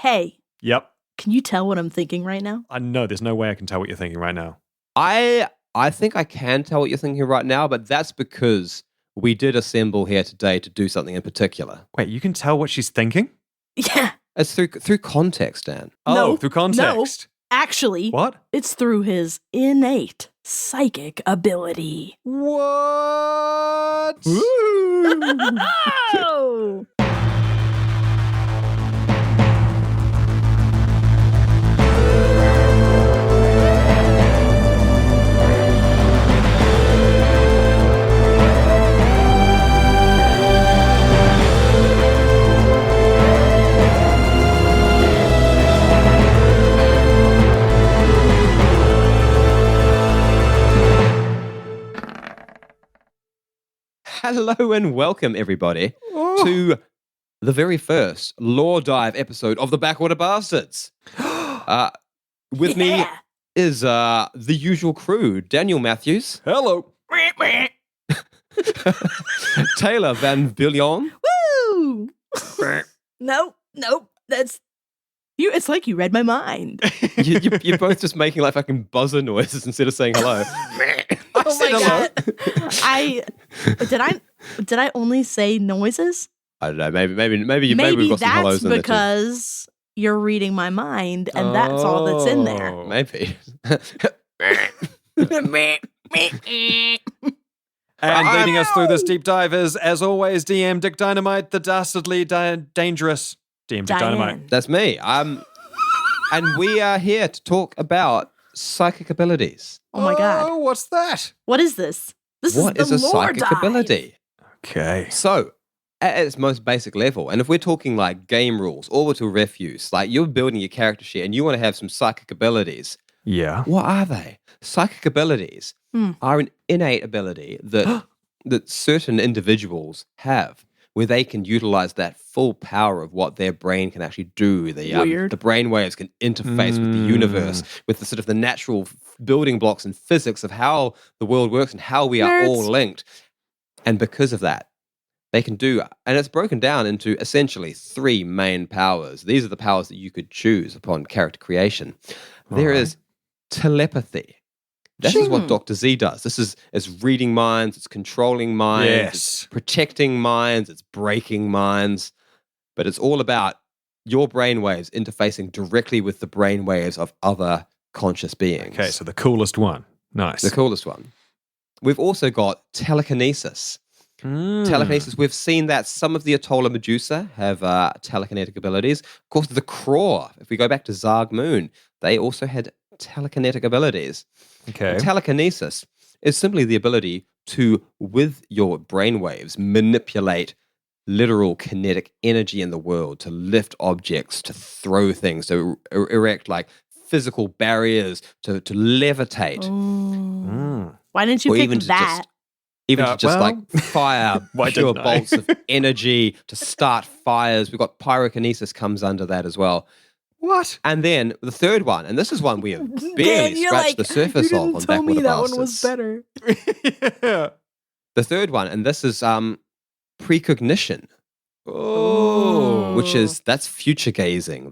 Hey, Yep. can you tell what I'm thinking right now? I know there's no way I can tell what you're thinking right now. I think I can tell what you're thinking right now, but that's because we did assemble here today to do something in particular. Wait, you can tell what she's thinking? Yeah. It's through context, Dan. No, through context. Actually, What? it's through his innate psychic ability. What? Oh! Hello and welcome, everybody, to the very first Lore Dive episode of the Backwater Bastards. With me is the usual crew, Daniel Matthews. Hello. Taylor Van Villion. Woo! Nope, that's... It's like you read my mind. You're both just making like fucking buzzer noises instead of saying hello. Oh my god! Did I only say noises? I don't know. Maybe we've got some hellos in there too. Because you're reading my mind, and that's all that's in there. Maybe. And leading us through this deep dive is, as always, DM Dick Dynamite, the dastardly dangerous DM Dick Dynamite. That's me. And we are here to talk about psychic abilities. Oh my god! Oh, what's that? What is this? What is a psychic ability? Okay. So, at its most basic level, and if we're talking like game rules, orbital refuse, like you're building your character sheet and you want to have some psychic abilities. Yeah. What are they? Psychic abilities are an innate ability that certain individuals have, where they can utilize that full power of what their brain can actually do. The brainwaves can interface with the universe, with the sort of the natural building blocks and physics of how the world works and how we are all linked. And because of that, they can do, and it's broken down into essentially three main powers. These are the powers that you could choose upon character creation. There is telepathy. This is what Dr. Z does. This is reading minds, it's controlling minds, it's protecting minds, it's breaking minds. But it's all about your brainwaves interfacing directly with the brainwaves of other conscious beings. Okay, so the coolest one. Nice. The coolest one. We've also got telekinesis. Telekinesis, we've seen that some of the Atolla Medusa have telekinetic abilities. Of course, the Craw, if we go back to Zarg Moon, they also had telekinetic abilities. Okay. And telekinesis is simply the ability to, with your brainwaves, manipulate literal kinetic energy in the world, to lift objects, to throw things, to erect like physical barriers, to levitate. Why didn't you pick that? Like fire pure bolts of energy to start fires. We've got pyrokinesis comes under that as well. What? And then the third one, and this is one we have barely scratched the surface of on Backwater Bastards. Tell me that one was better. Yeah. The third one, and this is precognition. Oh. That's future gazing.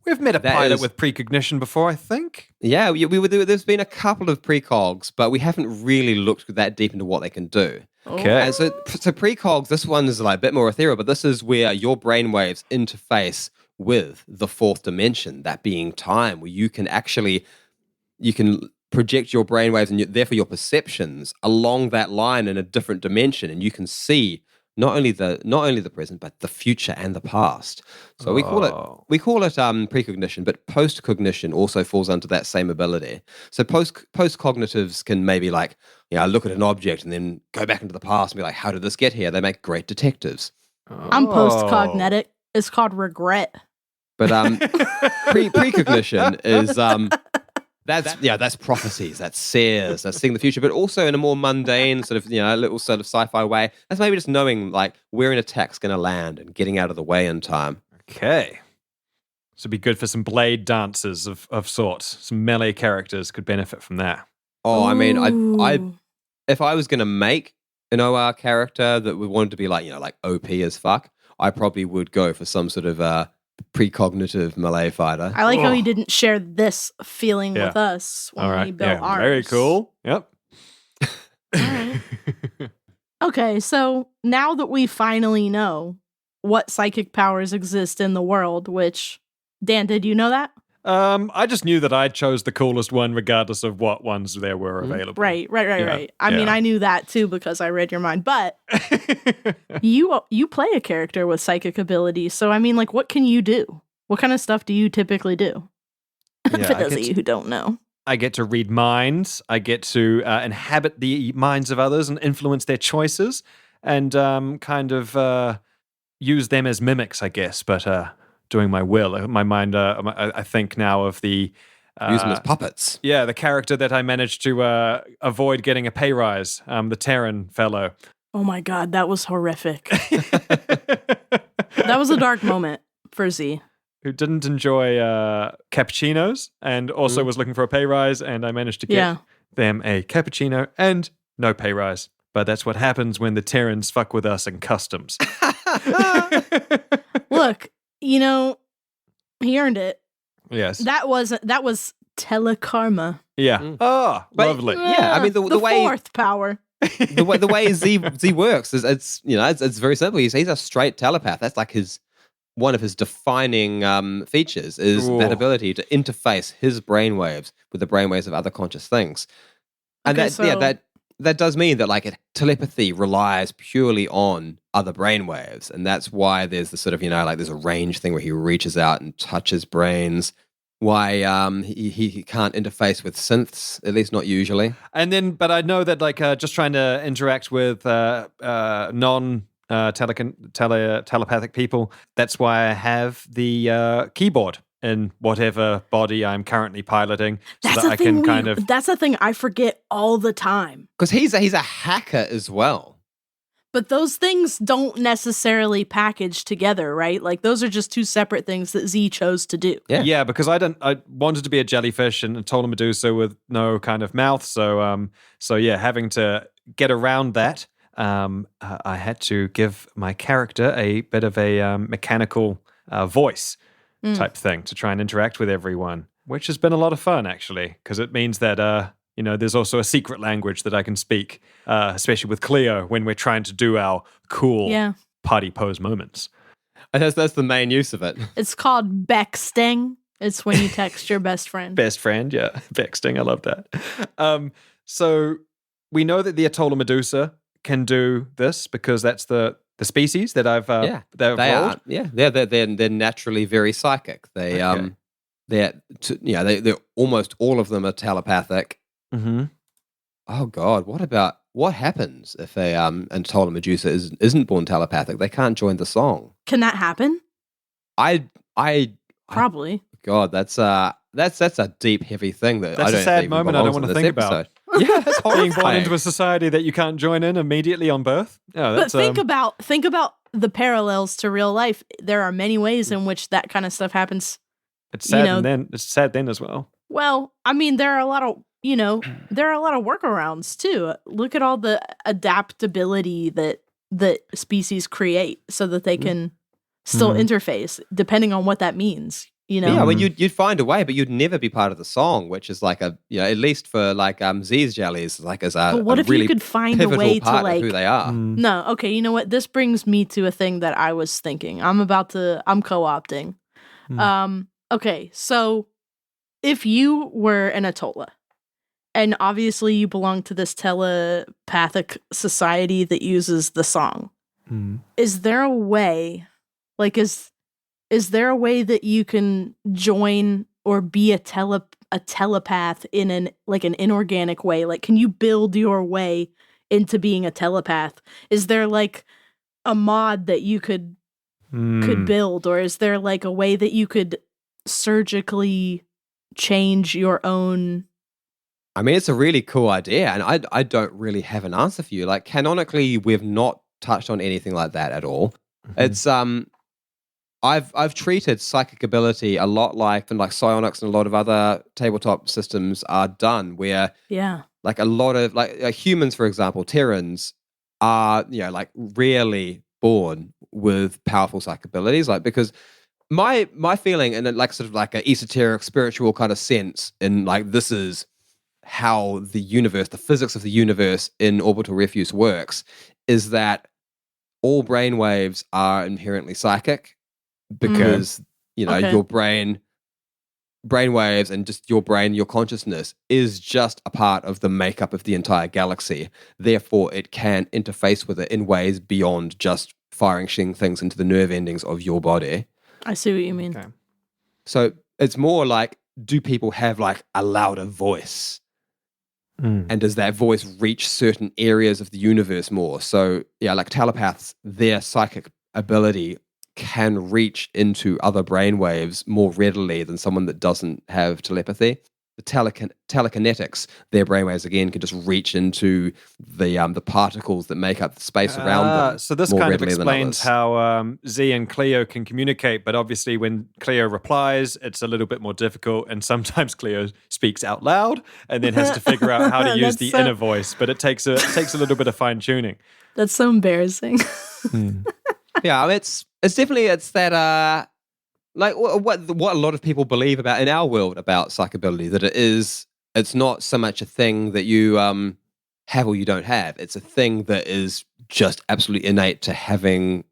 We've met a pilot with precognition before, I think. Yeah, there's been a couple of precogs, but we haven't really looked that deep into what they can do. Okay. And so precogs, this one is like a bit more ethereal, but this is where your brainwaves interface with the fourth dimension, that being time, where you can project your brainwaves and therefore your perceptions along that line in a different dimension, and you can see not only the present but the future and the past. So we call it precognition, but postcognition also falls under that same ability. So postcognitives can maybe look at an object and then go back into the past and be like, how did this get here? They make great detectives. I'm postcognitic. It's called regret. But precognition is that's prophecies, that's seers, that's seeing the future, but also in a more mundane sort of little sort of sci-fi way. That's maybe just knowing like where an attack's going to land and getting out of the way in time. Okay, so it'd be good for some blade dancers of sorts. Some melee characters could benefit from that. Oh, I mean, I if I was going to make an OR character that we wanted to be like OP as fuck, I probably would go for some sort of precognitive melee fighter. I like how he didn't share this feeling with us when All right. we built ours. Very cool. Yep. All right. Okay, so now that we finally know what psychic powers exist in the world, which, Dan, did you know that? I just knew that I chose the coolest one regardless of what ones there were available. Right. I mean, I knew that too because I read your mind, but you play a character with psychic abilities, so I mean, like, what can you do? What kind of stuff do you typically do? For those of you who don't know. I get to read minds. I get to inhabit the minds of others and influence their choices and kind of use them as mimics, I guess, but doing my will. My mind, I think now of the... use them as puppets. Yeah, the character that I managed to avoid getting a pay rise, the Terran fellow. Oh my God, that was horrific. That was a dark moment for Z. Who didn't enjoy cappuccinos and also was looking for a pay rise, and I managed to get them a cappuccino and no pay rise. But that's what happens when the Terrans fuck with us in customs. Look, he earned it. Yes. That was telekarma. Yeah. Oh, But, lovely. Yeah, I mean the way fourth power. the way Z works is it's very simple. He's a straight telepath. That's like one of his defining features is that ability to interface his brainwaves with the brainwaves of other conscious things. And that does mean that like telepathy relies purely on other brainwaves, and that's why there's the sort of like there's a range thing where he reaches out and touches brains. Why he can't interface with synths, at least not usually. And then, but I know that like just trying to interact with non telepathic people. That's why I have the keyboard in whatever body I'm currently piloting, so that I can That's the thing I forget all the time. Because he's a hacker as well. But those things don't necessarily package together, right? Like those are just two separate things that Z chose to do. Yeah, because I wanted to be a jellyfish and told a Medusa with no kind of mouth. So having to get around that. I had to give my character a bit of a mechanical voice type thing to try and interact with everyone, which has been a lot of fun, actually, because it means that, there's also a secret language that I can speak, especially with Cleo when we're trying to do our cool party pose moments. And that's the main use of it. It's called Bexting. It's when you text your best friend. Best friend, yeah. Bexting, I love that. So we know that the Atola Medusa can do this because that's the species that I've evolved. They're naturally very psychic. They're almost all of them are telepathic. Mm-hmm. Oh God, what happens if a Atola Medusa isn't born telepathic? They can't join the song. Can that happen? Probably. God, that's a deep, heavy thing that that's a sad moment I don't want to think about. Yeah, that's being born into a society that you can't join in immediately on birth. Yeah, but think about the parallels to real life. There are many ways in which that kind of stuff happens. It's sad, it's sad then as well. Well, I mean, there are a lot of workarounds too. Look at all the adaptability that species create so that they can still interface, depending on what that means. Yeah, well, you'd find a way, but you'd never be part of the song, which is like at least for like Z's jellies, like as a. But what if really you could find a way to part like of who they are? No, okay. You know what? This brings me to a thing that I was thinking. I'm co-opting. Okay, so if you were an Atola, and obviously you belong to this telepathic society that uses the song, is there a way, like is there a way that you can join or be a telepath in an inorganic way? Like, can you build your way into being a telepath? Is there like a mod that you could build, or is there like a way that you could surgically change your own? I mean, it's a really cool idea, and I don't really have an answer for you. Like, canonically, we've not touched on anything like that at all. It's I've treated psychic ability a lot like psionics and a lot of other tabletop systems are done, where like a lot of like humans, for example, Terrans are like rarely born with powerful psychic abilities, like because my feeling, and like sort of like an esoteric spiritual kind of sense, in like this is how the universe, the physics of the universe in orbital refuse works, is that all brainwaves are inherently psychic because your brainwaves and just your brain, your consciousness is just a part of the makeup of the entire galaxy. Therefore, it can interface with it in ways beyond just firing things into the nerve endings of your body. I see what you mean. Okay. So it's more like, do people have like a louder voice? And does that voice reach certain areas of the universe more? So yeah, like telepaths, their psychic ability can reach into other brainwaves more readily than someone that doesn't have telepathy. The telekinetics, their brainwaves again can just reach into the particles that make up the space around them. So this more kind of readily than explains others. how Z and Cleo can communicate, but obviously when Cleo replies, it's a little bit more difficult, and sometimes Cleo speaks out loud and then has to figure out how to use the inner voice, but it takes a little bit of fine tuning. That's so embarrassing. Yeah, it's definitely that like what a lot of people believe about in our world about psych ability, that it's not so much a thing that you have or you don't have. It's a thing that is just absolutely innate to having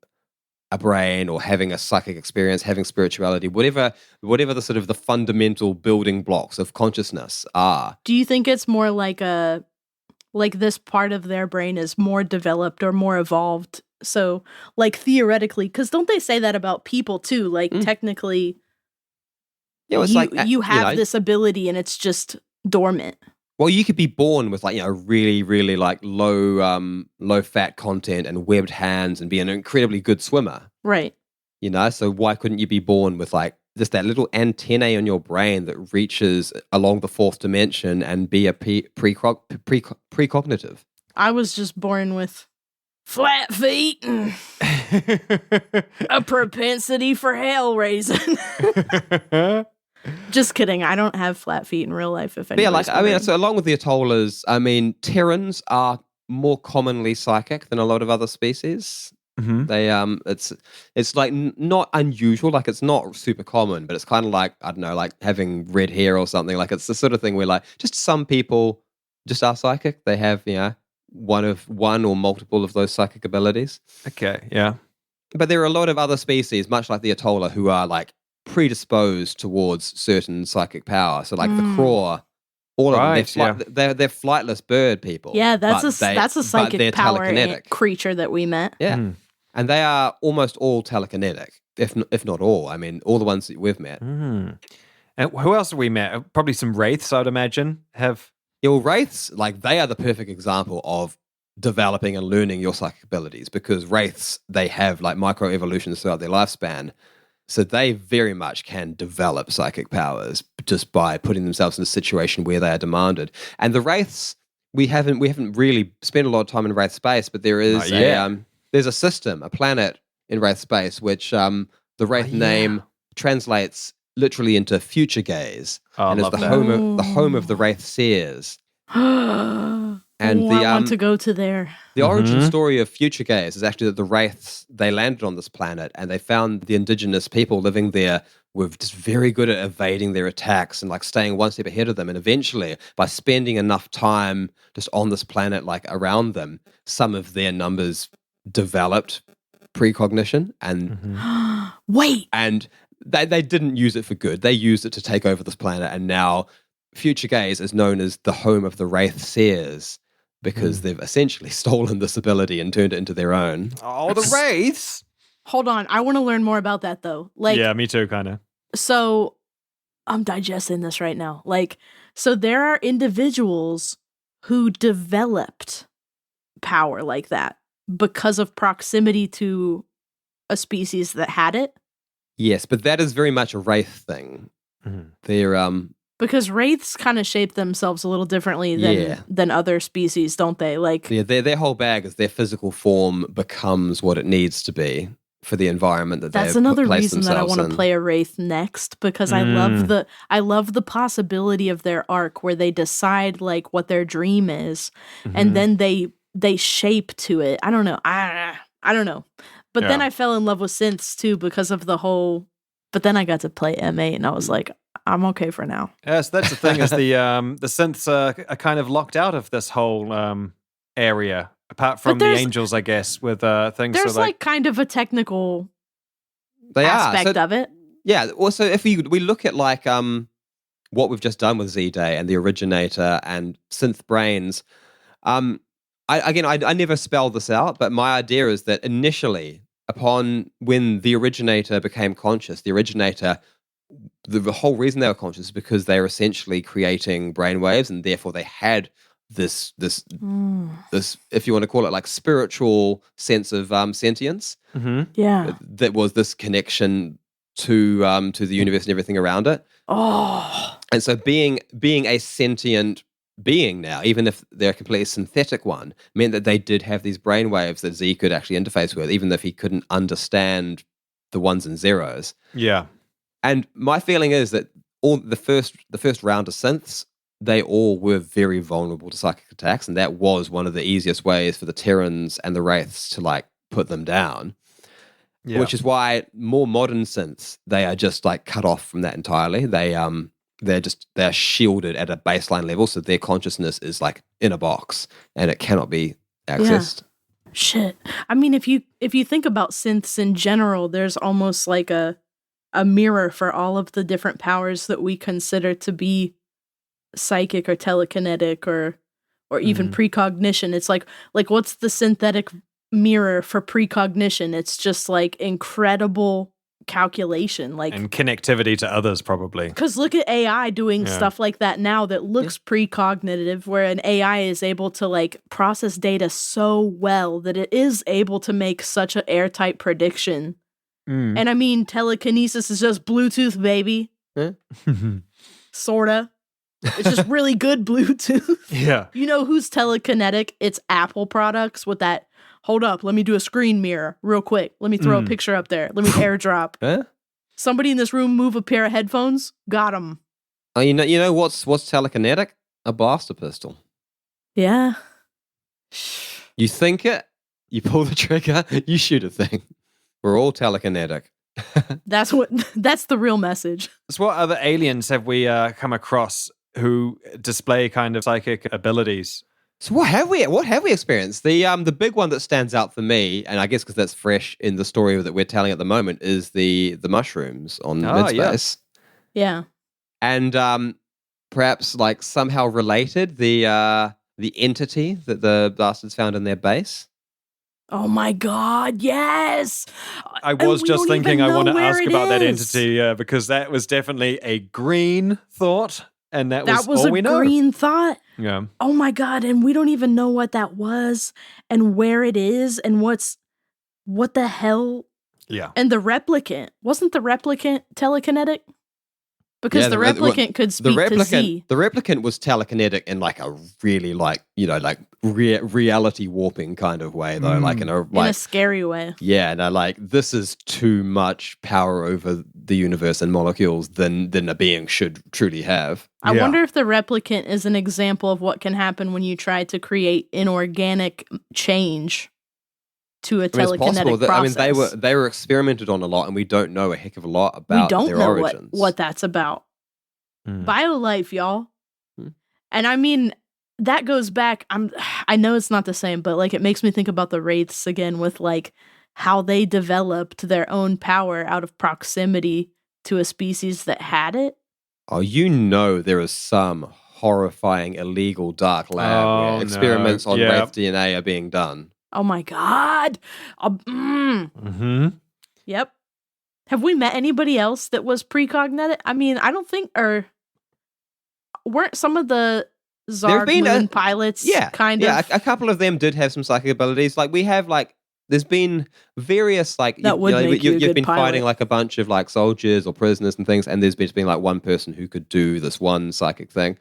a brain or having a psychic experience, having spirituality, whatever the sort of the fundamental building blocks of consciousness are. Do you think it's more like this part of their brain is more developed or more evolved? So, like, theoretically, because don't they say that about people too? Like, technically, It's you have this ability and it's just dormant. Well, you could be born with like, really, really like low fat content and webbed hands and be an incredibly good swimmer. Right. So why couldn't you be born with like just that little antennae on your brain that reaches along the fourth dimension and be a precognitive? I was just born with flat feet and a propensity for hell raising. Just kidding. I don't have flat feet in real life. If anybody's wondering. So along with the Atollas, Terrans are more commonly psychic than a lot of other species. Mm-hmm. They it's like not unusual, like it's not super common, but it's kind of like, I don't know, like having red hair or something. Like it's the sort of thing where like just some people just are psychic. They have one or multiple of those psychic abilities. Okay, yeah. But there are a lot of other species, much like the Atolla, who are like predisposed towards certain psychic power. So like the Craw, all of them, they're flightless bird people. Yeah, that's a psychic power creature that we met. Yeah, and they are almost all telekinetic, if not all. I mean, all the ones that we've met. And who else have we met? Probably some wraiths, I'd imagine. Wraiths, like they are the perfect example of developing and learning your psychic abilities, because wraiths, they have like microevolutions throughout their lifespan. So they very much can develop psychic powers just by putting themselves in a situation where they are demanded. And the wraiths, we haven't really spent a lot of time in wraith space, but there is there's a system, a planet in wraith space, which the wraith name translates literally into future gaze, and is the home of the Wraith Seers. And I want to go to there. The origin story of Future Gaze is actually that the Wraiths, they landed on this planet and they found the indigenous people living there were just very good at evading their attacks and like staying one step ahead of them. And eventually, by spending enough time just on this planet, like around them, some of their numbers developed precognition. And wait, and they didn't use it for good. They used it to take over this planet, and now Future Gaze is known as the home of the Wraith Seers, because they've essentially stolen this ability and turned it into their own. Oh, the Wraiths! Hold on. I want to learn more about that, though. Yeah, me too, kind of. So, I'm digesting this right now. So there are individuals who developed power like that because of proximity to a species that had it? Yes, but that is very much a Wraith thing. They're, because wraiths kind of shape themselves a little differently than other species, don't they? Their whole bag is their physical form becomes what it needs to be for the environment that that's another reason that I want to play a wraith next, because I love the possibility of their arc where they decide like what their dream is, and then they shape to it. I don't know. I don't know. But then I fell in love with synths too because of the whole But then I got to play M8 and I was like, I'm okay for now. Yes, that's the thing is the synths are kind of locked out of this whole area, apart from the angels, I guess, with things. There's so like kind of a technical aspect of it. Yeah. Also, if we look at like what we've just done with Z-Day and the originator and synth brains, I never spelled this out, but my idea is that initially, when the originator became conscious, the originator, the whole reason they were conscious is because they were essentially creating brainwaves, and therefore they had this, if you want to call it like spiritual sense of sentience. Mm-hmm. Yeah. That was this connection to the universe and everything around it. Oh. And so being a sentient being now, even if they're a completely synthetic one, meant that they did have these brainwaves that Z could actually interface with, even if he couldn't understand the ones and zeros. Yeah. And my feeling is that all the first round of synths, they all were very vulnerable to psychic attacks, and that was one of the easiest ways for the Terrans and the Wraiths to like put them down. Yeah. Which is why more modern synths, they are just like cut off from that entirely. They're shielded at a baseline level, so their consciousness is like in a box and it cannot be accessed. Yeah. Shit. I mean, if you think about synths in general, there's almost like a mirror for all of the different powers that we consider to be psychic or telekinetic or even precognition. It's like what's the synthetic mirror for precognition? It's just like incredible calculation, like, and connectivity to others, probably. Because look at AI doing stuff like that now that looks precognitive, where an AI is able to like process data so well that it is able to make such an airtight prediction. And I mean, telekinesis is just Bluetooth, baby. Sorta. It's just really good Bluetooth. Yeah. You know who's telekinetic? It's Apple products with that. Hold up, let me do a screen mirror real quick. Let me throw a picture up there. Let me airdrop. Huh? Somebody in this room move a pair of headphones. Got them. Oh, you know what's telekinetic? A blaster pistol. Yeah. You think it, you pull the trigger, you shoot a thing. We're all telekinetic. That's the real message. So what other aliens have we come across who display kind of psychic abilities? So what have we experienced? The big one that stands out for me, and I guess because that's fresh in the story that we're telling at the moment, is the mushrooms on Midspace. Yeah. And perhaps like somehow related, the entity that the bastards found in their base. Oh my God, yes! I was just thinking I want to ask about that entity because that was definitely a green thought, and that was all we know. That was a green thought? Yeah. Oh my God, and we don't even know what that was and where it is and what the hell? Yeah. And the replicant. Wasn't the replicant telekinetic? Because the replicant could speak to Z. The replicant was telekinetic in like a really like, reality warping kind of way though. Like in a scary way. Yeah, no, like this is too much power over the universe and molecules than a being should truly have. I wonder if the replicant is an example of what can happen when you try to create inorganic change to a telekinetic process. I mean, they were experimented on a lot, and we don't know a heck of a lot about their origins. We don't know what that's about. BioLife, y'all. And I mean, that goes back. I know it's not the same, but like it makes me think about the Wraiths again with like how they developed their own power out of proximity to a species that had it. Oh, there is some horrifying illegal dark lab where experiments on Wraith DNA are being done. Oh my God. Yep. Have we met anybody else that was precognitive? I mean, I don't think, or weren't some of the Zarg Moon pilots kind of? Yeah, a couple of them did have some psychic abilities. Like we have there's been various like you've been fighting like a bunch of like soldiers or prisoners and things, and there's been like one person who could do this one psychic thing.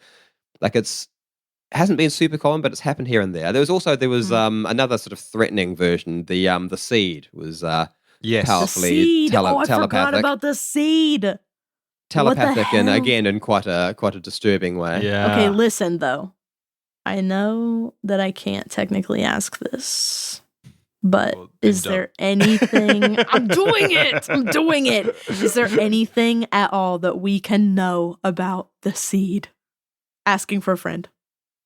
Like hasn't been super common, but it's happened here and there. There was another sort of threatening version. The seed was powerfully telepathic. I forgot about the seed. Telepathic and again in quite a disturbing way. Yeah. Okay, listen though. I know that I can't technically ask this. But Well, is then there anything? I'm doing it. I'm doing it. Is there anything at all that we can know about the seed? Asking for a friend.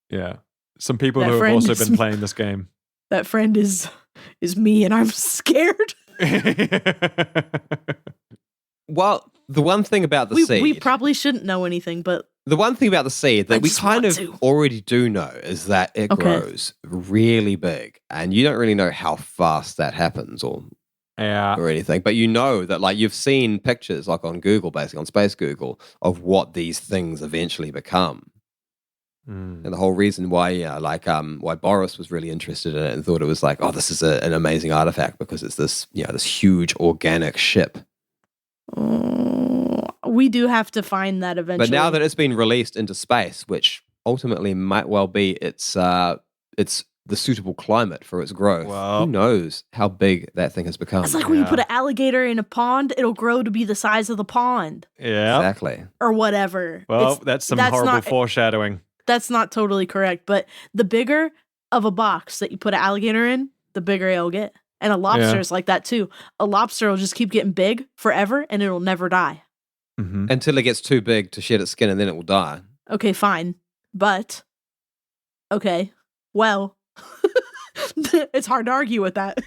Yeah. Some people That who have friend also is- been playing this game. That friend is me, and I'm scared. Well, the one thing about the seed... We probably shouldn't know anything, but The one thing about the seed I that we just kind want of to. already do know is that it Okay. grows really big, and you don't really know how fast that happens or Yeah. anything, but you know that like you've seen pictures like on Google, basically on Space Google, of what these things eventually become. Mm. And the whole reason why why Boris was really interested in it and thought it was like, oh, this is an amazing artifact because it's this this huge organic ship. We do have to find that eventually. But now that it's been released into space, which ultimately might well be it's the suitable climate for its growth, Well- who knows how big that thing has become. it's like when you Yeah. put an alligator in a pond, it'll grow to be the size of the pond Yeah. Exactly. or whatever. Well, that's some horrible not, foreshadowing. That's not totally correct, but the bigger of a box that you put an alligator in, the bigger it'll get. And a lobster is like that too. A lobster will just keep getting big forever and it'll never die. Mm-hmm. Until it gets too big to shed its skin and then it will die. Okay, fine. But, okay, well, it's hard to argue with that.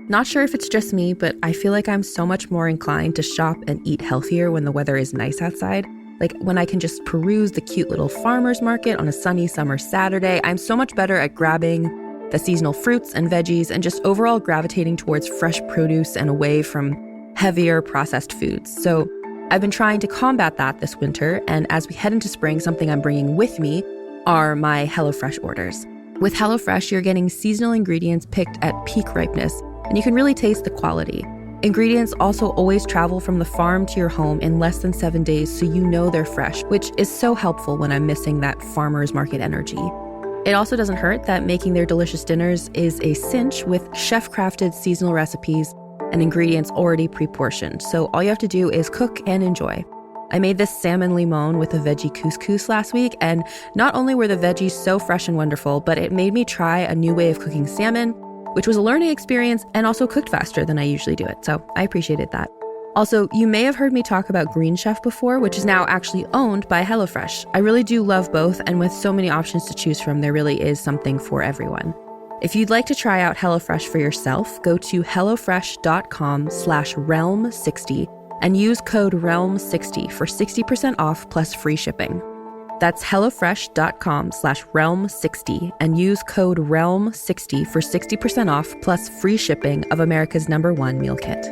Not sure if it's just me, but I feel like I'm so much more inclined to shop and eat healthier when the weather is nice outside. Like when I can just peruse the cute little farmer's market on a sunny summer Saturday, I'm so much better at grabbing the seasonal fruits and veggies and just overall gravitating towards fresh produce and away from heavier processed foods. So I've been trying to combat that this winter, and as we head into spring, something I'm bringing with me are my HelloFresh orders. With HelloFresh, you're getting seasonal ingredients picked at peak ripeness, and you can really taste the quality. Ingredients also always travel from the farm to your home in less than 7 days, so you know they're fresh, which is so helpful when I'm missing that farmer's market energy. It also doesn't hurt that making their delicious dinners is a cinch with chef-crafted seasonal recipes and ingredients already pre-portioned, so all you have to do is cook and enjoy. I made this salmon limon with a veggie couscous last week, and not only were the veggies so fresh and wonderful, but it made me try a new way of cooking salmon, which was a learning experience and also cooked faster than I usually do it, so I appreciated that. Also, you may have heard me talk about Green Chef before, which is now actually owned by HelloFresh. I really do love both, and with so many options to choose from, there really is something for everyone. If you'd like to try out HelloFresh for yourself, go to hellofresh.com/realm60 and use code REALM60 for 60% off plus free shipping. That's hellofresh.com/realm60 and use code REALM60 for 60% off plus free shipping of America's #1 meal kit.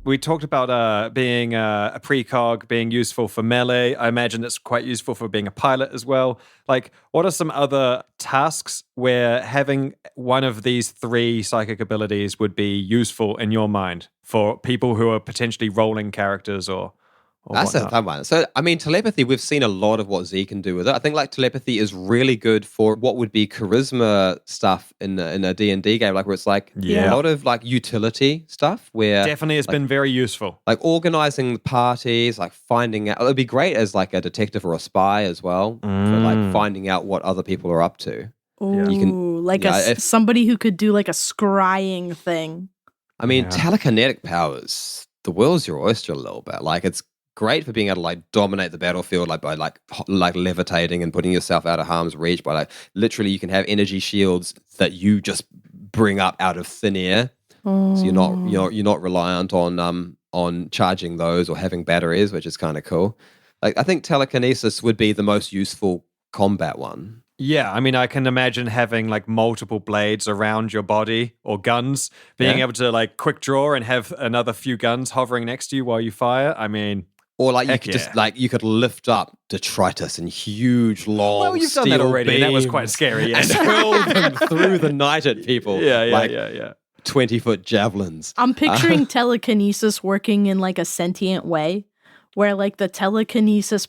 We talked about being a precog, being useful for melee. I imagine it's quite useful for being a pilot as well. Like, what are some other tasks where having one of these three psychic abilities would be useful in your mind for people who are potentially rolling characters or That's a whatnot? fun one. So, I mean, telepathy, we've seen a lot of what Z can do with it. I think like telepathy is really good for what would be charisma stuff in a D&D game, like where it's like Yeah. a lot of like utility stuff where Definitely has been very useful. like organizing the parties, like finding out. It'd be great as like a detective or a spy as well, for like finding out what other people are up to. Ooh, You can- like yeah, if- somebody who could do like a scrying thing. I mean, Yeah. telekinetic powers, the world's your oyster a little bit. Like it's great for being able to like dominate the battlefield, like by like levitating and putting yourself out of harm's reach. By like literally, you can have energy shields that you just bring up out of thin air, so you're not reliant on charging those or having batteries, which is kind of cool. Like I think telekinesis would be the most useful combat one. Yeah, I mean, I can imagine having like multiple blades around your body or guns, being Yeah. able to like quick draw and have another few guns hovering next to you while you fire. I mean, Or like you Heck could yeah. just like you could lift up detritus in huge long. Well, you've done that steel already, and that was quite beams scary. Yes. and hurl them through the night at people. Yeah. 20-foot javelins. I'm picturing telekinesis working in like a sentient way, where like the telekinesis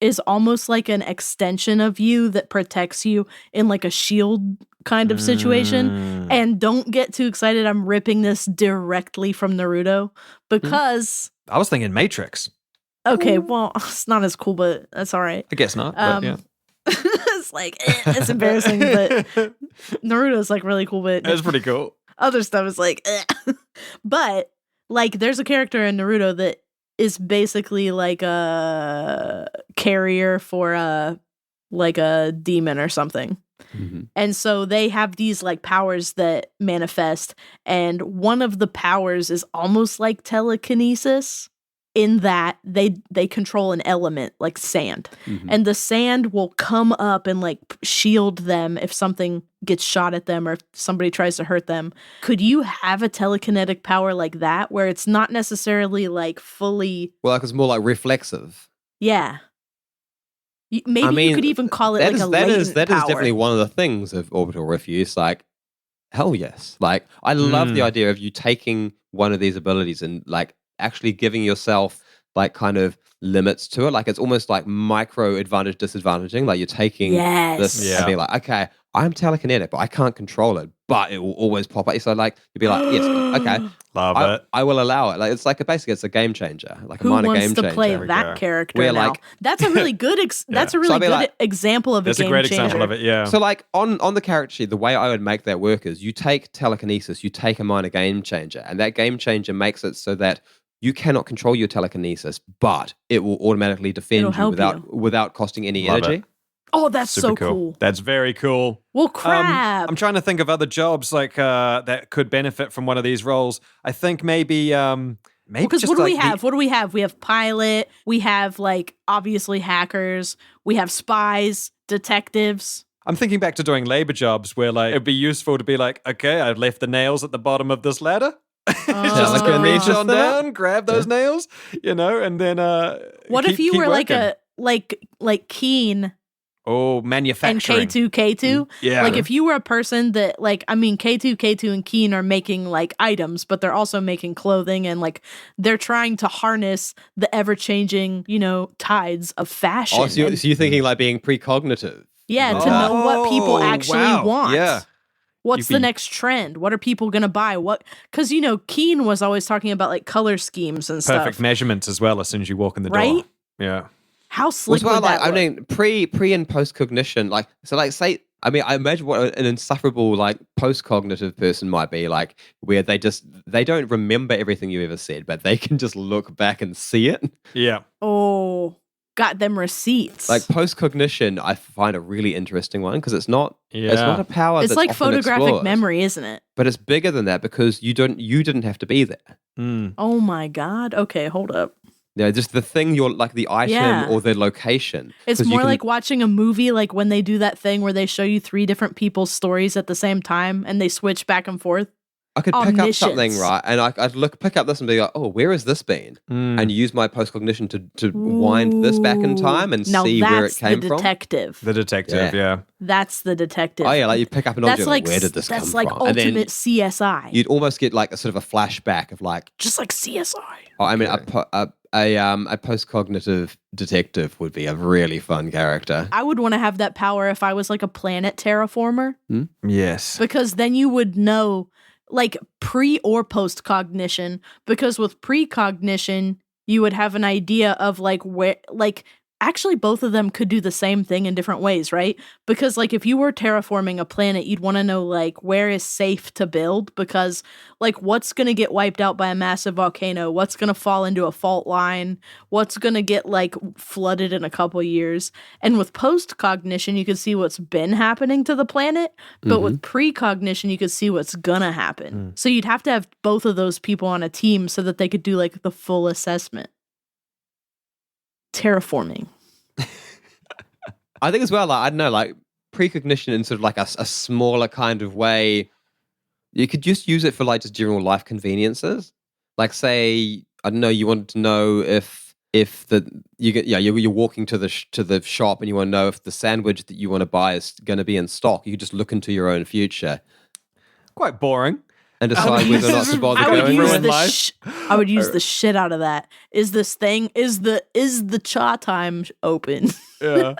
is almost like an extension of you that protects you in like a shield kind of situation. And don't get too excited. I'm ripping this directly from Naruto because I was thinking Matrix. okay, well, it's not as cool, but that's all right. I guess not. But yeah. It's like it's embarrassing, but Naruto's like really cool, but It was pretty cool. other stuff is like but like there's a character in Naruto that is basically like a carrier for a demon or something. Mm-hmm. And so they have these like powers that manifest, and one of the powers is almost like telekinesis in that they control an element like sand. Mm-hmm. And the sand will come up and like shield them if something gets shot at them or if somebody tries to hurt them. Could you have a telekinetic power like that where it's not necessarily like fully Well, like it's more like reflexive. yeah. Maybe you could even call it like a latent that power. is definitely one of the things of orbital refuse. Like, hell yes. Like, I love the idea of you taking one of these abilities and like actually giving yourself like kind of limits to it. Like, it's almost like micro advantage disadvantaging. Like, you're taking this and being like, okay, I'm telekinetic, but I can't control it, but it will always pop up. So like, you'd be like, yes, okay. Love it. I will allow it. Like, it's like basically it's a game changer, like a Who minor wants game to changer. play we that go. character Where, now? like- That's a really good that's a really So I'd be good like- example of That's a a game great changer. example of it. Yeah. So like on the character sheet, the way I would make that work is you take telekinesis, you take a minor game changer, and that game changer makes it so that you cannot control your telekinesis, but it will automatically defend It'll you help without costing any Love energy. it. Oh, that's Super so cool. cool. That's very cool. Well, crap. I'm trying to think of other jobs like that could benefit from one of these roles. I think maybe Because just what do we like have? What do we have? We have pilot. We have like obviously hackers. We have spies, detectives. I'm thinking back to doing labor jobs where like it'd be useful to be like, okay, I've left the nails at the bottom of this ladder. Just like a reach ninja on step? down, grab those nails, and then What if you keep were like working. like Keen and manufacturing. K2 Yeah. Like if you were a person that like I mean K2 and Keen are making like items, but they're also making clothing and like they're trying to harness the ever-changing, tides of fashion. Oh, so you're thinking like being precognitive. Yeah, to know what people actually wow. want. Yeah. What's You'd the be- next trend? What are people going to buy? Because, Keen was always talking about like color schemes and Perfect stuff. measurements as well as soon as you walk in the door. Right? Yeah. How slick Well, would that I look? mean, pre and post cognition, like so, like say, I mean, I imagine what an insufferable like post cognitive person might be like, where they don't remember everything you ever said, but they can just look back and see it. Yeah. Oh, got them receipts. Like post cognition, I find a really interesting one because it's not a power. It's that's like often photographic explored, memory, isn't it? but it's bigger than that because you didn't have to be there. Mm. Oh my God. Okay, hold up. Yeah, just the thing you're like the item Yeah. or the location. It's 'Cause you more can- like watching a movie, like when they do that thing where they show you 3 different people's stories at the same time and they switch back and forth. I could pick up something, omniscience. right? And I'd pick up this and be like, oh, where has this been? Mm. And use my post-cognition to wind this back in time and now see where it that's came the from. detective. The detective, yeah. That's the detective. Oh, yeah, like you pick up an object, That's like where did this come that's like from? And then ultimate CSI. you'd almost get like a sort of a flashback of like, Just like CSI. oh, I mean, a post-cognitive detective would be a really fun character. I would want to have that power if I was like a planet terraformer, Yes. because then you would know like pre or post cognition, because with precognition you would have an idea of like where like actually both of them could do the same thing in different ways, right? Because like if you were terraforming a planet, you'd want to know like where is safe to build, because like what's going to get wiped out by a massive volcano, what's going to fall into a fault line, what's going to get like flooded in a couple years. And with post cognition you could see what's been happening to the planet, but with precognition you could see what's gonna happen. So you'd have to have both of those people on a team so that they could do like the full assessment. Terraforming. I think as well, like, I don't know, like precognition in sort of like a smaller kind of way. You could just use it for like just general life conveniences. Like say, I don't know, you wanted to know if if you're walking to the shop and you want to know if the sandwich that you want to buy is going to be in stock, you just look into your own future. Quite boring. And decide whether or not to bother going in life. I would use the shit out of that. Is the cha time open? Yeah.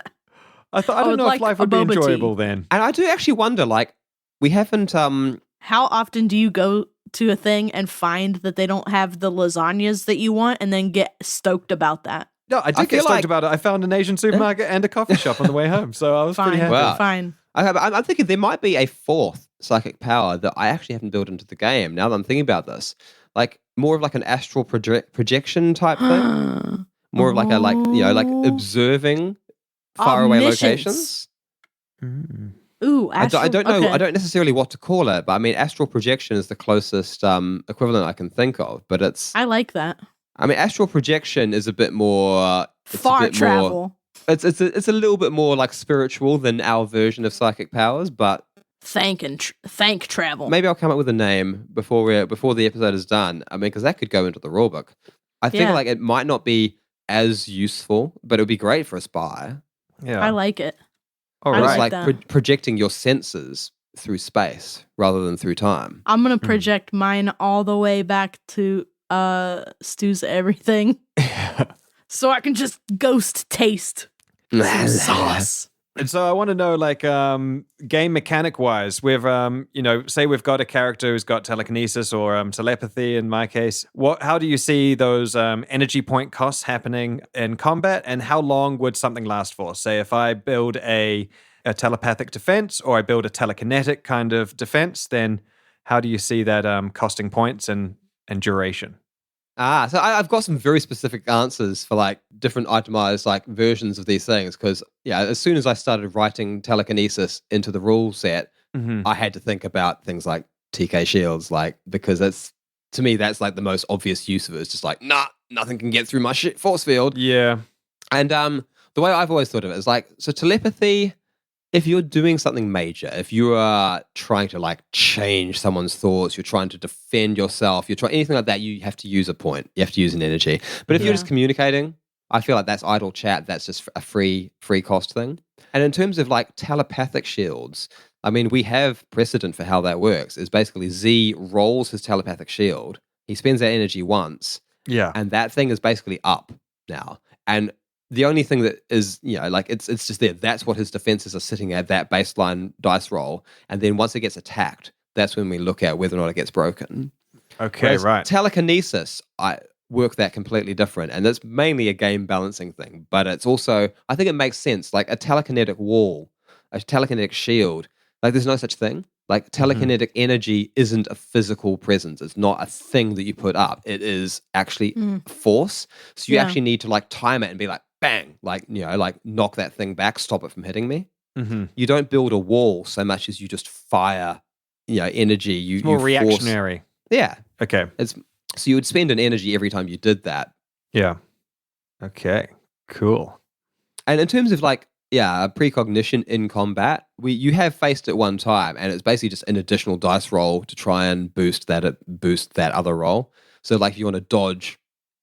I don't know if life would be enjoyable then. And I do actually wonder, like, we haven't how often do you go to a thing and find that they don't have the lasagnas that you want and then get stoked about that? No, I did get stoked about it. I found an Asian supermarket and a coffee shop on the way home, so I was pretty happy. Wow. Fine. I'm thinking there might be a fourth psychic power that I actually haven't built into the game. Now that I'm thinking about this, like more of like an astral projection type thing, more of like a like observing faraway locations. Ooh, I don't know. Okay. I don't necessarily what to call it, but I mean, astral projection is the closest equivalent I can think of. But I like that. I mean, astral projection is a bit more far travel. It's a little bit more like spiritual than our version of psychic powers, but thank travel. Maybe I'll come up with a name before the episode is done. I mean, because that could go into the rulebook. I think like it might not be as useful, but it would be great for a spy. Yeah, I like it. All right, it's like projecting your senses through space rather than through time. I'm gonna project mine all the way back to Stu's everything, so I can just ghost taste some sauce. And so I want to know, like, game mechanic wise, with say we've got a character who's got telekinesis or telepathy. In my case, how do you see those energy point costs happening in combat, and how long would something last for? Say, if I build a telepathic defense or I build a telekinetic kind of defense, then how do you see that costing points and duration? So I've got some very specific answers for like different itemized like versions of these things because as soon as I started writing telekinesis into the rule set, I had to think about things like TK shields, like because to me that's like the most obvious use of it. It's just like nothing can get through my force field. Yeah, and the way I've always thought of it is like telepathy. If you're doing something major, if you are trying to like change someone's thoughts, you're trying to defend yourself, you're trying anything like that, you have to use a point. You have to use an energy. But if you're just communicating, I feel like that's idle chat. That's just a free cost thing. And in terms of like telepathic shields, I mean, we have precedent for how that works. Is basically Z rolls his telepathic shield. He spends that energy once. Yeah. And that thing is basically up now. And the only thing that is, like it's just there. That's what his defenses are sitting at, that baseline dice roll. And then once it gets attacked, that's when we look at whether or not it gets broken. Okay, whereas right. Telekinesis, I work that completely different. And that's mainly a game balancing thing. But it's also, I think it makes sense. Like a telekinetic wall, a telekinetic shield, like there's no such thing. Like telekinetic energy isn't a physical presence. It's not a thing that you put up. It is actually force. So you actually need to like time it and be like, bang, like, like knock that thing back, stop it from hitting me. You don't build a wall so much as you just fire, energy. It's more reactionary. Yeah. Okay. So you would spend an energy every time you did that. Yeah. Okay. Cool. And in terms of like, precognition in combat, you have faced it one time, and it's basically just an additional dice roll to try and boost that other roll. So like if you want to dodge,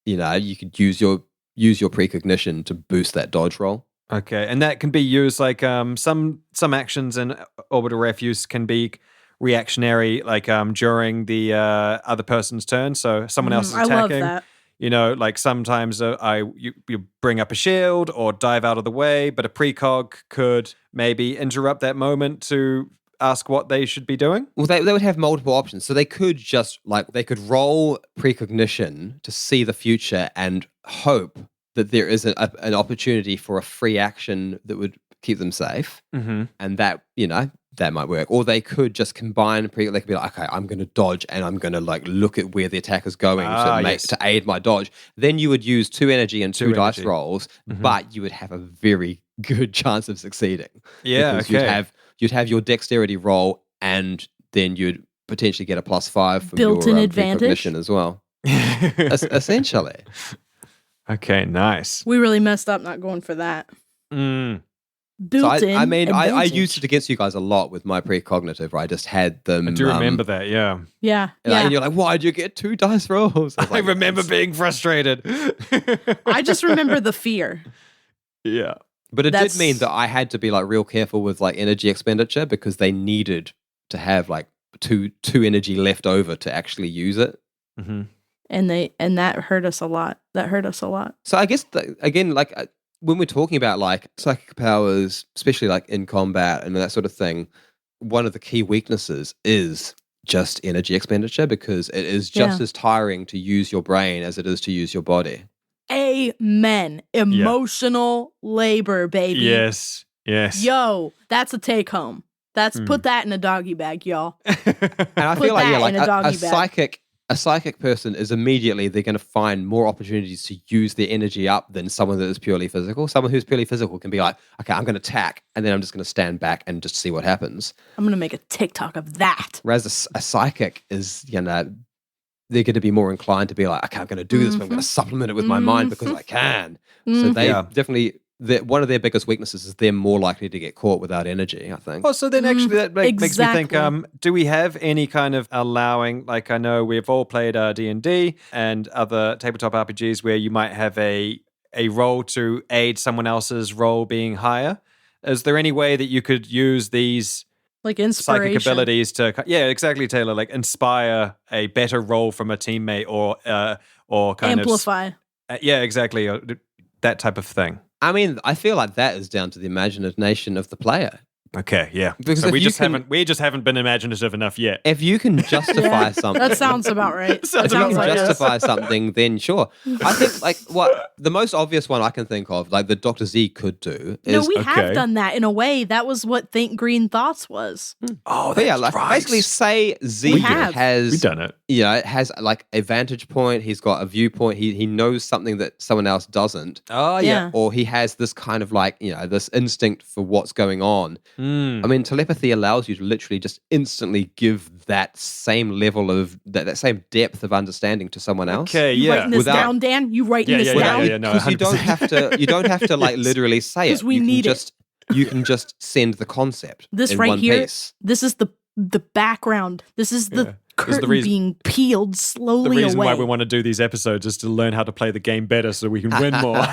you could use your precognition to boost that dodge roll. Okay, and that can be used like some actions in orbital refuse can be reactionary, like during the other person's turn. So someone else is attacking. I love that. Like sometimes you bring up a shield or dive out of the way, but a precog could maybe interrupt that moment to ask what they should be doing. Well, they would have multiple options. So they could just they could roll precognition to see the future and hope that there is an opportunity for a free action that would keep them safe. And that, that might work. Or they could just combine, they could be like, okay, I'm going to dodge and I'm going to like look at where the attack is going to aid my dodge. Then you would use 2 energy and 2 dice rolls, but you would have a very good chance of succeeding. Yeah, because you'd have your dexterity roll, and then you'd potentially get a +5 from built-in your advantage precognition as well. Essentially. Okay, nice. We really messed up not going for that. built-in I mean, I advantage. used it against you guys a lot with my precognitive, where I just had them. I do remember that, yeah. Yeah. And you're like, why'd you get 2 dice rolls? I remember being frustrated. I just remember the fear. Yeah. But it That's- did mean that I had to be like real careful with like energy expenditure because they needed to have like two energy left over to actually use it. Mm-hmm. And that hurt us a lot. So I guess again, like when we're talking about like psychic powers, especially like in combat and that sort of thing, one of the key weaknesses is just energy expenditure because it is just as tiring to use your brain as it is to use your body. Amen. Emotional labor, baby. Yes. Yo, that's a take home. Put that in a doggy bag, y'all. And I feel like that in a doggy bag. A psychic person is immediately they're going to find more opportunities to use their energy up than someone that is purely physical. Someone who's purely physical can be like, okay, I'm going to attack, and then I'm just going to stand back and just see what happens. I'm going to make a TikTok of that. Whereas a psychic is, they're going to be more inclined to be like, okay, I'm going to do this, but I'm going to supplement it with my mind because I can. So they definitely, one of their biggest weaknesses is they're more likely to get caught without energy, I think. Oh, so then actually that makes me think, Exactly. do we have any kind of allowing, like I know we've all played D&D and other tabletop RPGs where you might have a role to aid someone else's role being higher. Is there any way that you could use these Like inspiration. psychic abilities to, exactly, Taylor, like inspire a better role from a teammate or kind Amplify. of exactly, or that type of thing. I mean, I feel like that is down to the imagination of the player. Okay, yeah. Because So if we you just can- haven't been imaginative enough yet. If you can justify something, That sounds about right. Sounds if you about can right. justify something, then sure. I think like what the most obvious one I can think of, like the Dr. Z could do, No, is we okay. have done that in a way. That was what Think Green Thoughts was. Oh, but yeah, that's like right. basically say Z We have. has We've done it. has like a vantage point. He's got a viewpoint. He knows something that someone else doesn't, Oh, Yeah. or he has this kind of like this instinct for what's going on. Mm. I mean, telepathy allows you to literally just instantly give that same level of that same depth of understanding to someone else. Okay, You yeah. writing this Without- down, Dan? You writing this down? No, Because you don't 100%. have to like literally say it. 'Cause we you can need it. just you can just send the concept. This in right one here, piece. this is the background. This is the This is the curtain reason- being peeled The slowly reason away. why we want to do these episodes is to learn how to play the game better so we can win more.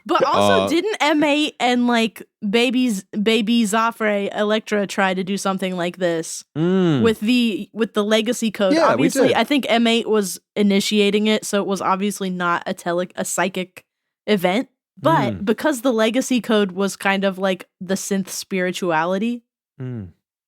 But also, didn't M8 and like baby Zafre Electra try to do something like this with the legacy code? Yeah, we Obviously, did. I think M8 was initiating it, so it was obviously not a psychic event. But because the legacy code was kind of like the synth spirituality,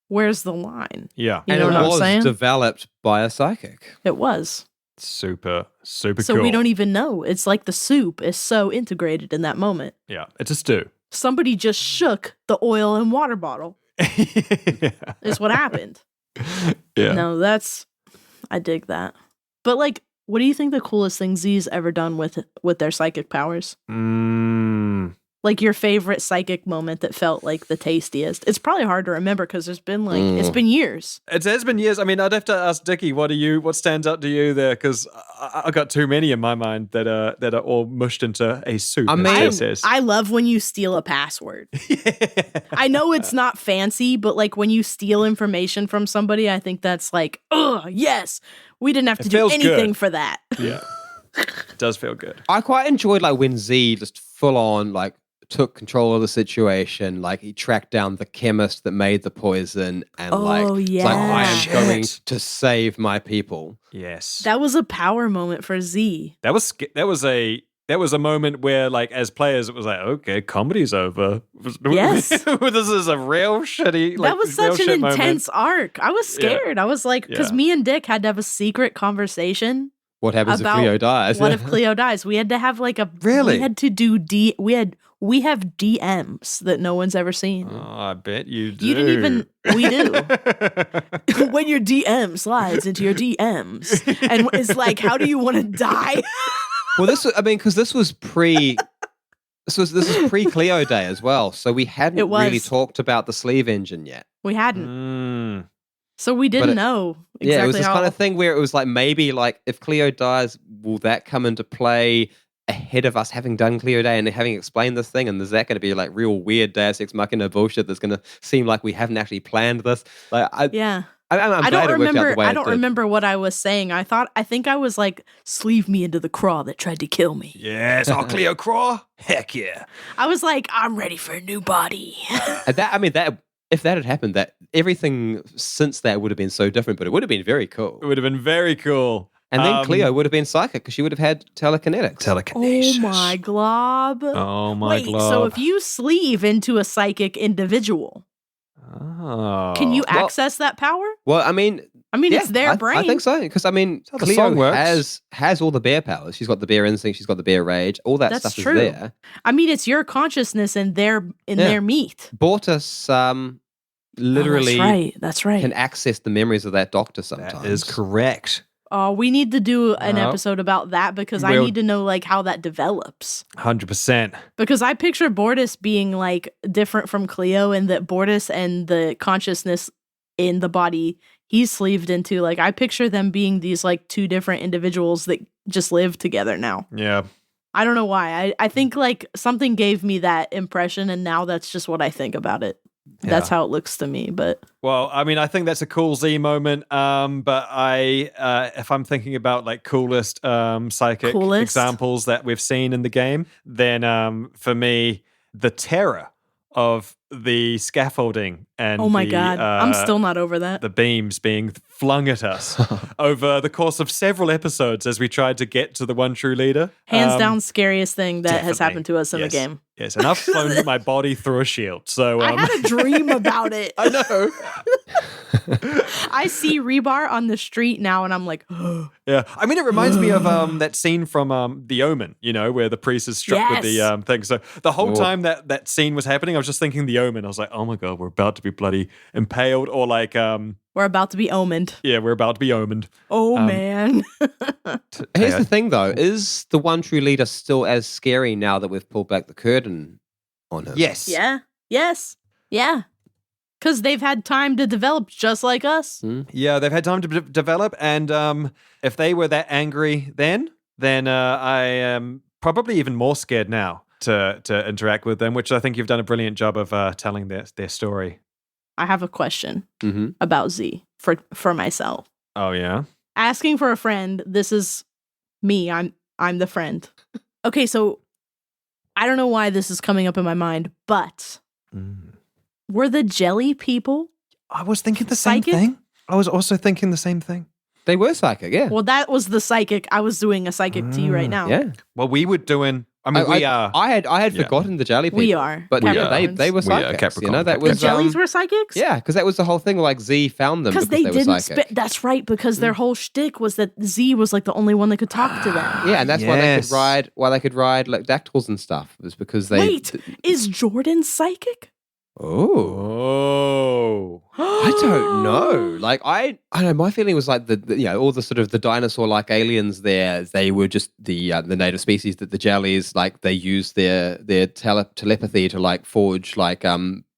where's the line? Yeah. You and know it what I'm was saying? developed by a psychic. It was. Super So cool. we don't even know. It's like the soup is so integrated in that moment. Yeah, it's a stew. Somebody just shook the oil and water bottle. Is what happened. Yeah. No, I dig that. But like, what do you think the coolest thing Z's ever done with their psychic powers? Like your favorite psychic moment that felt like the tastiest. It's probably hard to remember because there's been like it's been years. It has been years. I mean, I'd have to ask Dickie, what stands out to you there? Because I got too many in my mind that are all mushed into a soup. I as mean, Jay says. I love when you steal a password. I know it's not fancy, but like when you steal information from somebody, I think that's like, oh yes, we didn't have to do feels anything good. for that. Yeah, it does feel good. I quite enjoyed like when Z just full on like took control of the situation. Like he tracked down the chemist that made the poison, and it's like I am Shit. going to save my people. Yes, That was a power moment for Z. that was a moment where, like, as players, it was like, okay, comedy's over. Yes. This is a real shitty. Like, That was real such an shit moment. intense arc. I was scared. I was like, because Yeah. me and Dick had to have a secret conversation. What happens About if Cleo dies? What if Cleo dies? We had to have like a Really? We had to do we have DMs that no one's ever seen. Oh, I bet you do. You didn't even. We do. When your DM slides into your DMs, and it's like, how do you want to die? Well, because this was pre. This is pre Cleo Day as well, so we hadn't It was. really talked about the sleeve engine yet. We hadn't, Mm. so we didn't But know exactly Yeah, it was this how. kind of thing where it was like maybe like if Cleo dies, will that come into play? ahead of us having done Cleo Day and having explained this thing? And is that going to be like real weird Deus Ex Machina bullshit that's going to seem like we haven't actually planned this? Like, I'm I glad don't it worked out remember. the way I it don't did. remember what I was saying. I think I was like, "Sleeve me into the craw that tried to kill me." Yes, our Cleo Craw. Heck yeah. I was like, "I'm ready for a new body." That if that had happened, that everything since that would have been so different, but it would have been very cool. It would have been very cool. And then Cleo would have been psychic because she would have had telekinetics. Telekinesis. Oh my glob. Oh my Wait, glob. so if you sleeve into a psychic individual, can you access that power? Well, I mean, yeah, it's their brain. I think so because I mean, how the song Cleo works. has all the bear powers. She's got the bear instinct. She's got the bear rage. All that That's stuff true. is there. I mean, it's your consciousness in their meat. Bortus literally That's right. can access the memories of that doctor sometimes. That is correct. Oh, we need to do an No. episode about that because I We'll- need to know like how that develops. 100%. Because I picture Bortus being like different from Cleo, and that Bortus and the consciousness in the body he's sleeved into, like I picture them being these like two different individuals that just live together now. Yeah. I don't know why. I think like something gave me that impression, and now that's just what I think about it. That's how it looks to me. But Well, I mean, I think that's a cool Z moment. But if I'm thinking about like coolest psychic examples that we've seen in the game, then for me, the terror of the scaffolding and oh my god, I'm still not over that. the beams being flung at us over the course of several episodes as we tried to get to the one true leader. Hands down, scariest thing that has definitely. happened to us in Yes. the game. Yes, and I've flown my body through a shield. So I had a dream about it. I know. I see Rebar on the street now, and I'm like, Yeah, I mean, it reminds me of that scene from The Omen, you know, where the priest is struck with the thing. So the whole time that scene was happening, I was just thinking The Omen. I was like, oh my god, we're about to be bloody impaled, or like, we're about to be omened. yeah, we're about to be omened. Oh man. Here's the thing, though: is the one true leader still as scary now that we've pulled back the curtain on him? Yes. Yeah. Yes. Yeah. Because they've had time to develop just like us. Yeah, they've had time to develop, and if they were that angry then I am probably even more scared now to interact with them, which I think you've done a brilliant job of telling their story. I have a question Mm-hmm. about Z for myself. Oh yeah. Asking for a friend. This is me. I'm the friend. Okay, so I don't know why this is coming up in my mind, but were the jelly people? I was thinking the same Psychic? thing. I was also thinking the same thing. They were psychic, yeah. Well, that was the psychic. I was doing a psychic to you right now. Yeah. Well, we were doing. I mean, we are. I had Yeah. forgotten the jelly people. We are. But We yeah, are. they were We are psychics. Capricorn. You know, that The was jellies were psychics? Yeah, because that was the whole thing. Like Z found them Because because they were didn't psychic. that's right, because their whole shtick was that Z was like the only one that could talk to them. Yeah, and that's why they could Yes. ride. Why they could ride like dactyls and stuff was because they. Wait, is Jordan psychic? Oh, I don't know. Like I don't know. My feeling was like the all the sort of the dinosaur-like aliens there. They were just the native species that the jellies like they use their telepathy to like forge like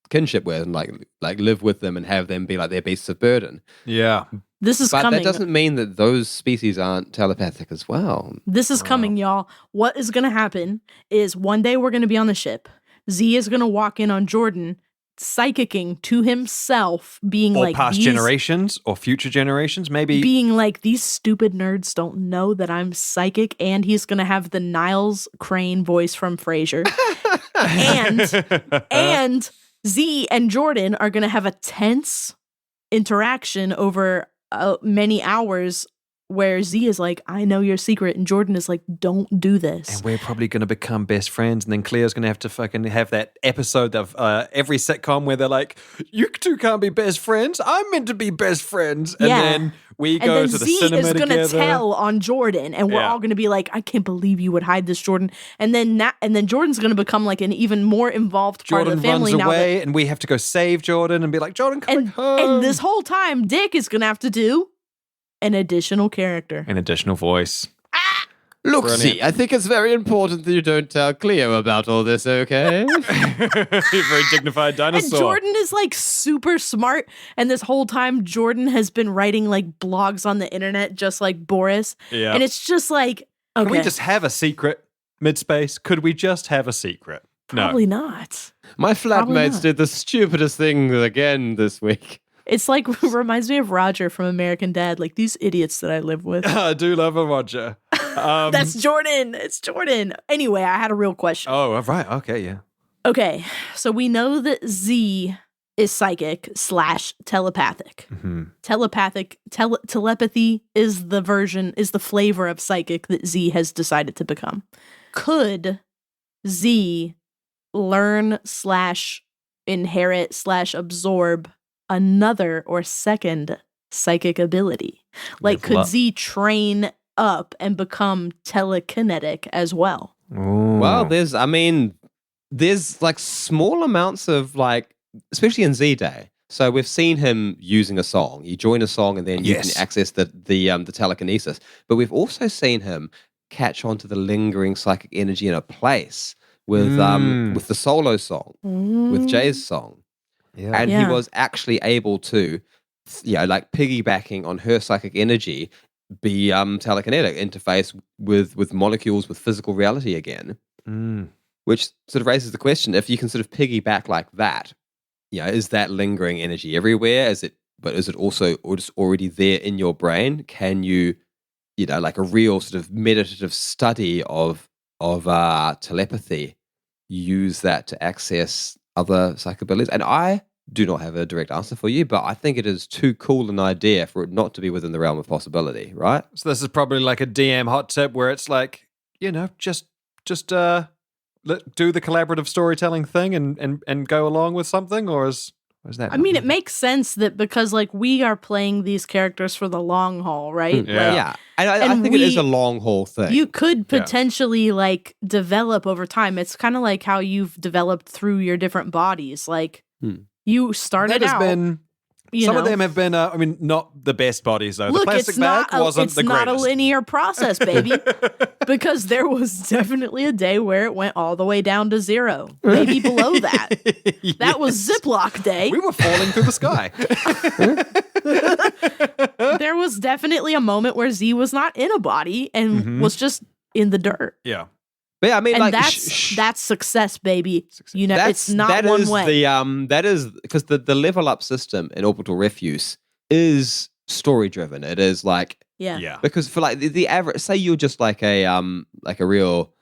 kinship with and like live with them and have them be like their beasts of burden. Yeah. This is But coming. that doesn't mean that those species aren't telepathic as well. This is coming, y'all. What is going to happen is one day we're going to be on the ship. Z is going to walk in on Jordan, psychicking to himself, being Or like past these, generations or future generations, maybe. being like these stupid nerds don't know that I'm psychic, and he's going to have the Niles Crane voice from Frasier. and Z and Jordan are going to have a tense interaction over many hours where Z is like, I know your secret, and Jordan is like, don't do this. And we're probably going to become best friends, and then Cleo's going to have to fucking have that episode of every sitcom where they're like, "You two can't be best friends. I'm meant to be best friends." And Yeah. then we And go then to the Z cinema is gonna together. tell on Jordan, and we're Yeah. all gonna be like, I can't believe you would hide this, Jordan. And then Jordan's gonna become like an even more involved part Jordan of the family runs now. away, and we have to go save Jordan and be like, "Jordan, come home." And this whole time, Dick is gonna have to do an additional character. an additional voice. Look, Brilliant. Z, I think it's very important that you don't tell Cleo about all this, okay? Very dignified And dinosaur. Jordan is like super smart. And this whole time, Jordan has been writing like blogs on the internet, just like Boris. Yeah. And it's just like, okay. Can we just have a secret? mid-space? Could we just have a secret? Probably not. My Probably flatmates not. did the stupidest thing again this week. It's like reminds me of Roger from American Dad, like these idiots that I live with. I do love a Roger. That's Jordan. It's Jordan. Anyway, I had a real question. Oh, right. Okay, yeah. Okay, so we know that Z is psychic / telepathic. Mm-hmm. Telepathy is the flavor of psychic that Z has decided to become. Could Z learn / inherit / absorb another or second psychic ability? Like, could Z train up and become telekinetic as well? Ooh. Well, there's like small amounts of like, especially in Z Day. So we've seen him using a song. You join a song and then you can access the telekinesis. But we've also seen him catch onto the lingering psychic energy in a place with the solo song, with Jay's song. Yeah. And he was actually able to, like piggybacking on her psychic energy, be telekinetic, interface with molecules, with physical reality again. Which sort of raises the question, if you can sort of piggyback like that, is that lingering energy everywhere? Is it also just already there in your brain? Can you, like a real sort of meditative study of telepathy, use that to access other psychic abilities? And I do not have a direct answer for you, but I think it is too cool an idea for it not to be within the realm of possibility, right? So this is probably like a DM hot tip where it's like, just do the collaborative storytelling thing and go along with something, or is that? I mean, it makes sense that because like we are playing these characters for the long haul, right? Yeah. I think it is a long haul thing. You could potentially like develop over time. It's kind of like how you've developed through your different bodies. Like you started out. Some of them have been, not the best bodies though. Look, the plastic bag wasn't the greatest. It's not a linear process, baby. Because there was definitely a day where it went all the way down to 0. Maybe below that. That was Ziploc day. We were falling through the sky. There was definitely a moment where Z was not in a body and was just in the dirt. Yeah. But yeah, I mean, and like that's success, baby. It's not one way. That is because the level up system in Orbital Refuse is story driven. It is like because for like the average, say you're just like a real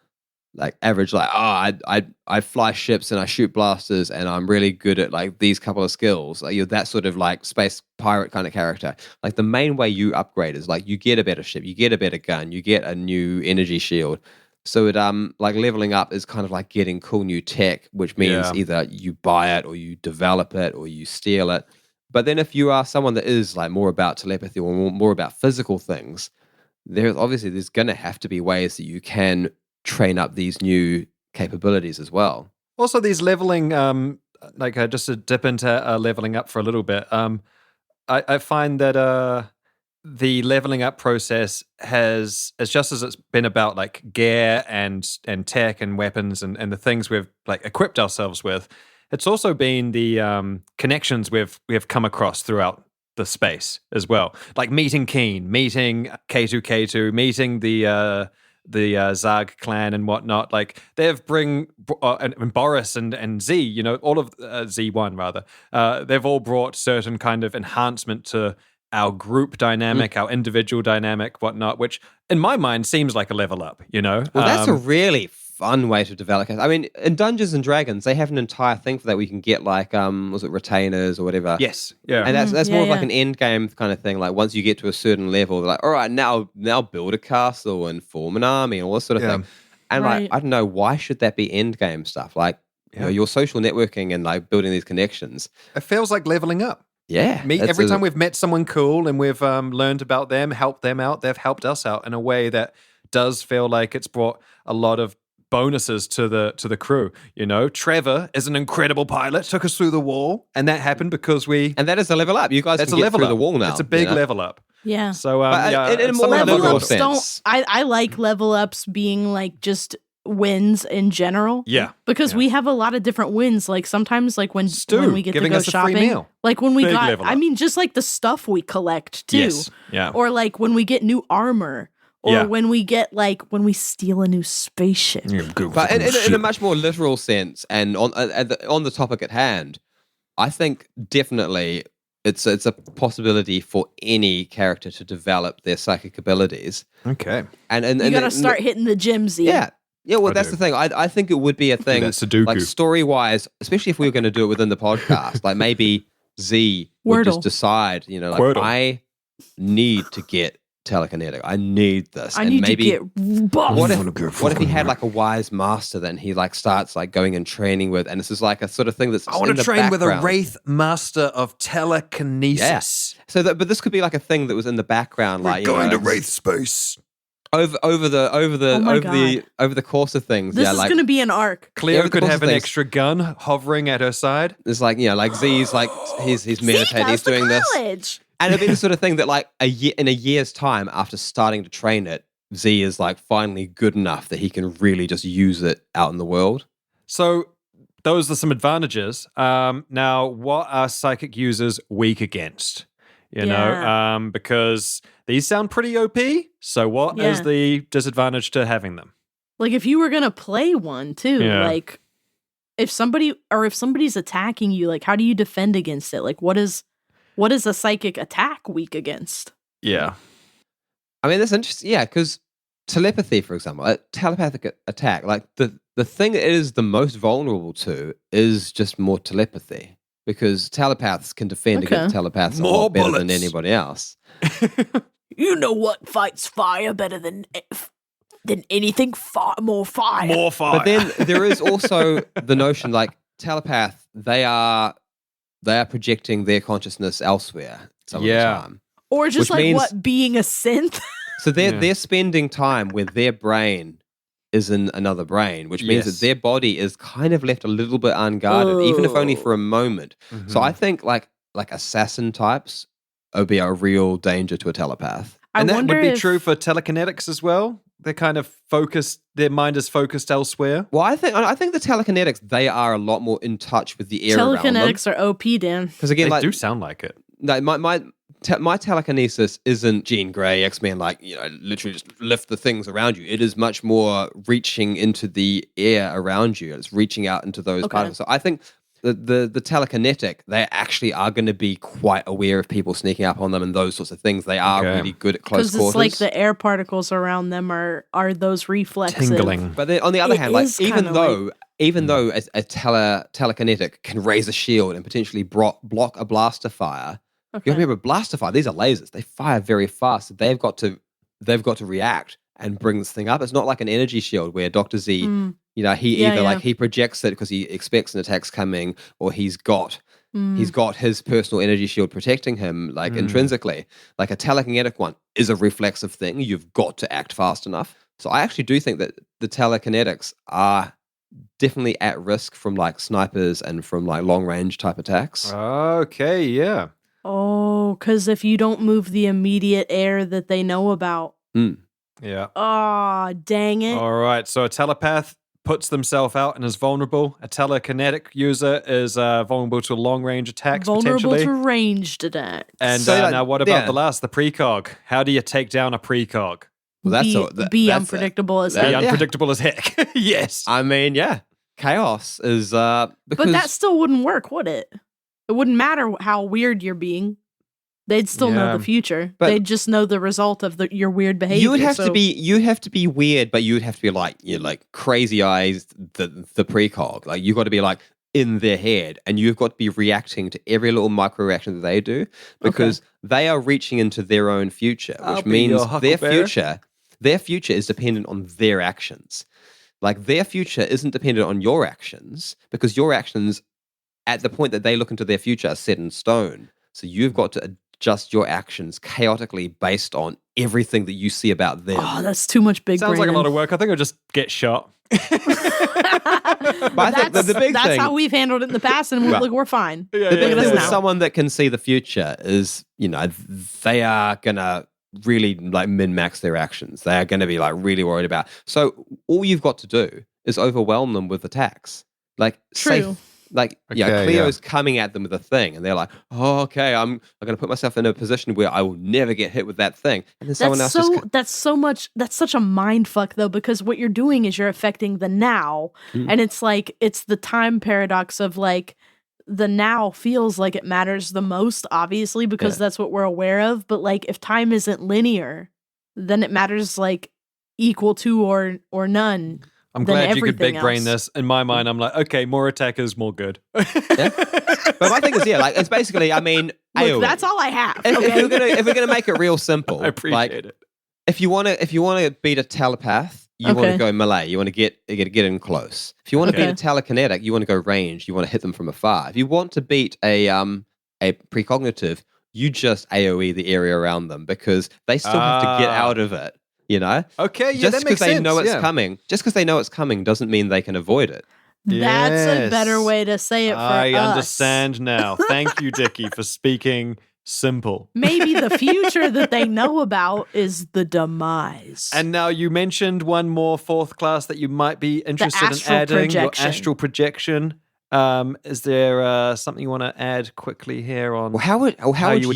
like average like I fly ships and I shoot blasters and I'm really good at like these couple of skills. Like you're that sort of like space pirate kind of character. Like the main way you upgrade is like you get a better ship, you get a better gun, you get a new energy shield. So it like leveling up is kind of like getting cool new tech, which means either you buy it or you develop it or you steal it. But then if you are someone that is like more about telepathy or more about physical things, there's going to have to be ways that you can train up these new capabilities as well. Also, these leveling, just to dip into leveling up for a little bit, I find that the leveling up process has, as just as it's been about like gear and tech and weapons and the things we've like equipped ourselves with, it's also been the connections we've come across throughout the space as well. Like meeting Keen, meeting K2K2, meeting the Zag clan and whatnot. Like they've and Boris and Z, all of Z1 rather, they've all brought certain kind of enhancement to our group dynamic, our individual dynamic, whatnot, which in my mind seems like a level up, Well, that's a really fun way to develop. I mean, in Dungeons and Dragons, they have an entire thing for that. We can get like, was it retainers or whatever? Yes, yeah. And that's more of like an end game kind of thing. Like once you get to a certain level, they're like, all right, now build a castle and form an army and all this sort of thing. And like, I don't know, why should that be end game stuff? Like, your social networking and like building these connections. It feels like leveling up. Yeah. Every time we've met someone cool and we've learned about them, helped them out, they've helped us out in a way that does feel like it's brought a lot of bonuses to the crew. Trevor is an incredible pilot, took us through the wall, and that happened because and that is a level up. You guys can get through the wall now. It's a big level up. Yeah. So in a more level literal ups sense. I like level ups being like just wins in general. Yeah. Because we have a lot of different wins. Like sometimes like when we get to go us a free shopping. meal. Like when we Big level up. just like the stuff we collect too. Yes. Yeah. Or like when we get new armor. or when we get when we steal a new spaceship. But in a much more literal sense, and on the topic at hand, I think definitely it's a possibility for any character to develop their psychic abilities. Okay. And you got to start hitting the gym, Z. Yeah. Yeah, well, that's the thing. I think it would be a thing, like story-wise, especially if we were going to do it within the podcast. Like maybe Z would just decide, I need to get telekinetic. I need this. I need to get buff. What if he had like a wise master that he starts going and training with, and this is like a sort of thing that's I want to train with a Wraith master of telekinesis. Yeah. So but this could be like a thing that was in the background, We're going to Wraith space. Over the course of things. This is going to be an arc. Cleo could have an extra gun hovering at her side. It's Z's he's meditating, he's doing this. And it'd be the sort of thing that in a year's time after starting to train it, Z is finally good enough that he can really just use it out in the world. So those are some advantages. Now, what are psychic users weak against? Because these sound pretty OP. So what is the disadvantage to having them? If you were gonna play one too, if somebody's attacking you, how do you defend against it? What is a psychic attack weak against? Yeah. I mean, that's interesting. Yeah, because telepathy, for example, a telepathic attack, the thing it is the most vulnerable to is just more telepathy. Because telepaths can defend against telepaths a lot better than anybody else. You know what fights fire better than anything? More fire. More fire. But then there is also the notion telepath, they are projecting their consciousness elsewhere some of the time. Or just being a synth. So they're spending time where their brain is in another brain, which means that their body is kind of left a little bit unguarded, even if only for a moment. Mm-hmm. So I think like assassin types would be a real danger to a telepath. And that would be true for telekinetics as well. They're kind of focused, their mind is focused elsewhere. Well, I think the telekinetics, they are a lot more in touch with the air around them. Telekinetics are OP, Dan. Because again, they do sound like it. No, my telekinesis isn't Jean Grey, X-Men, literally just lift the things around you. It is much more reaching into the air around you. It's reaching out into those particles. So I think the telekinetic, they actually are going to be quite aware of people sneaking up on them and those sorts of things. They are really good at close quarters. Because it's the air particles around them are those reflexive. Tingling. But then on the other hand, even though a telekinetic can raise a shield and potentially block a blaster fire, you remember blaster fire, these are lasers. They fire very fast. So they've got to react and bring this thing up. It's not like an energy shield where Dr. Z, he projects it because he expects an attack's coming, or he's got his personal energy shield protecting him intrinsically. Like a telekinetic one is a reflexive thing. You've got to act fast enough. So I actually do think that the telekinetics are definitely at risk from snipers and from long range type attacks. Okay, yeah. Oh, because if you don't move the immediate air that they know about. Yeah. Oh, dang it. All right. So a telepath puts themselves out and is vulnerable. A telekinetic user is vulnerable to long-range attacks, vulnerable potentially. to ranged attacks. And now what about the last, the precog? How do you take down a precog? Well, be unpredictable as heck. Be unpredictable as heck. Yes. I mean, yeah. Chaos is... because... But that still wouldn't work, would it? It wouldn't matter how weird you're being. They'd still know the future. They'd just know the result of your weird behavior. You would have to be weird, but you would have to be crazy eyes, the precog. You got to be in their head, and you've got to be reacting to every little micro reaction that they do, because they are reaching into their own future, which means their future is dependent on their actions. Their future isn't dependent on your actions, because your actions at the point that they look into their future are set in stone. So you've got to adjust your actions chaotically based on everything that you see about them. Oh, that's too much big brain. Sounds like a lot of work. I think I'll just get shot. But I think the big that's thing, how we've handled it in the past, and we're fine. The big thing with someone that can see the future is, they are going to really min-max their actions. They are going to be really worried about. So all you've got to do is overwhelm them with attacks. True. Cleo's coming at them with a thing, and they're like, "Oh, okay, I'm going to put myself in a position where I will never get hit with that thing." And then someone else that's such a mind fuck though, because what you're doing is you're affecting the now, and it's like it's the time paradox of like the now feels like it matters the most, obviously, because that's what we're aware of. But like if time isn't linear, then it matters like equal to or none. I'm glad you could big brain this. In my mind, I'm like, okay, more attackers, more good. But my thing is, it's basically, I mean, Look, AoE. that's all I have. If we're gonna make it real simple, I appreciate it. If you want to beat a telepath, you want to go melee. You want to get in close. If you want to beat a telekinetic, you want to go range. You want to hit them from afar. If you want to beat a precognitive, you just AoE the area around them because they still have to get out of it. You know? Okay, yeah, that makes sense. Just because they know it's coming, doesn't mean they can avoid it. That's a better way to say it for us. I understand now. Thank you, Dickie, for speaking simple. Maybe the future that they know about is the demise. And now you mentioned one more fourth class that you might be interested in adding. Your astral projection. Is there something you want to add quickly here on? Well, how would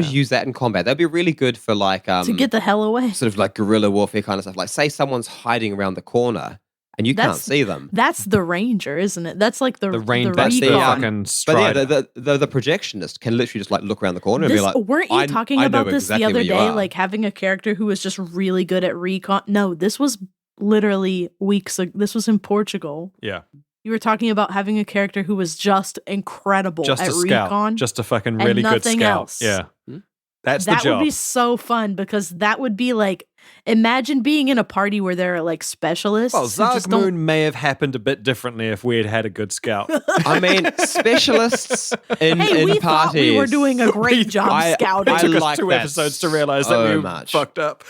you use that in combat? That'd be really good for like to get the hell away. Sort of like guerrilla warfare kind of stuff. Like say someone's hiding around the corner and you can't see them. That's the ranger, isn't it? That's like the ranger. That's the fucking strider. But the projectionist can literally just like look around the corner and be like, weren't you talking about this the other day? Like having a character who was just really good at recon. No, this was literally weeks ago. This was in Portugal. Yeah. You were talking about having a character who was just incredible at recon. Just a fucking really good scout. Else. Yeah. That's the job. That would be so fun because that would be like, imagine being in a party where there are like specialists. Well, Zargmoon may have happened a bit differently if we had had a good scout. I mean, specialists in parties. Thought we were doing a great job scouting. It took us 2 episodes to realize that we fucked up.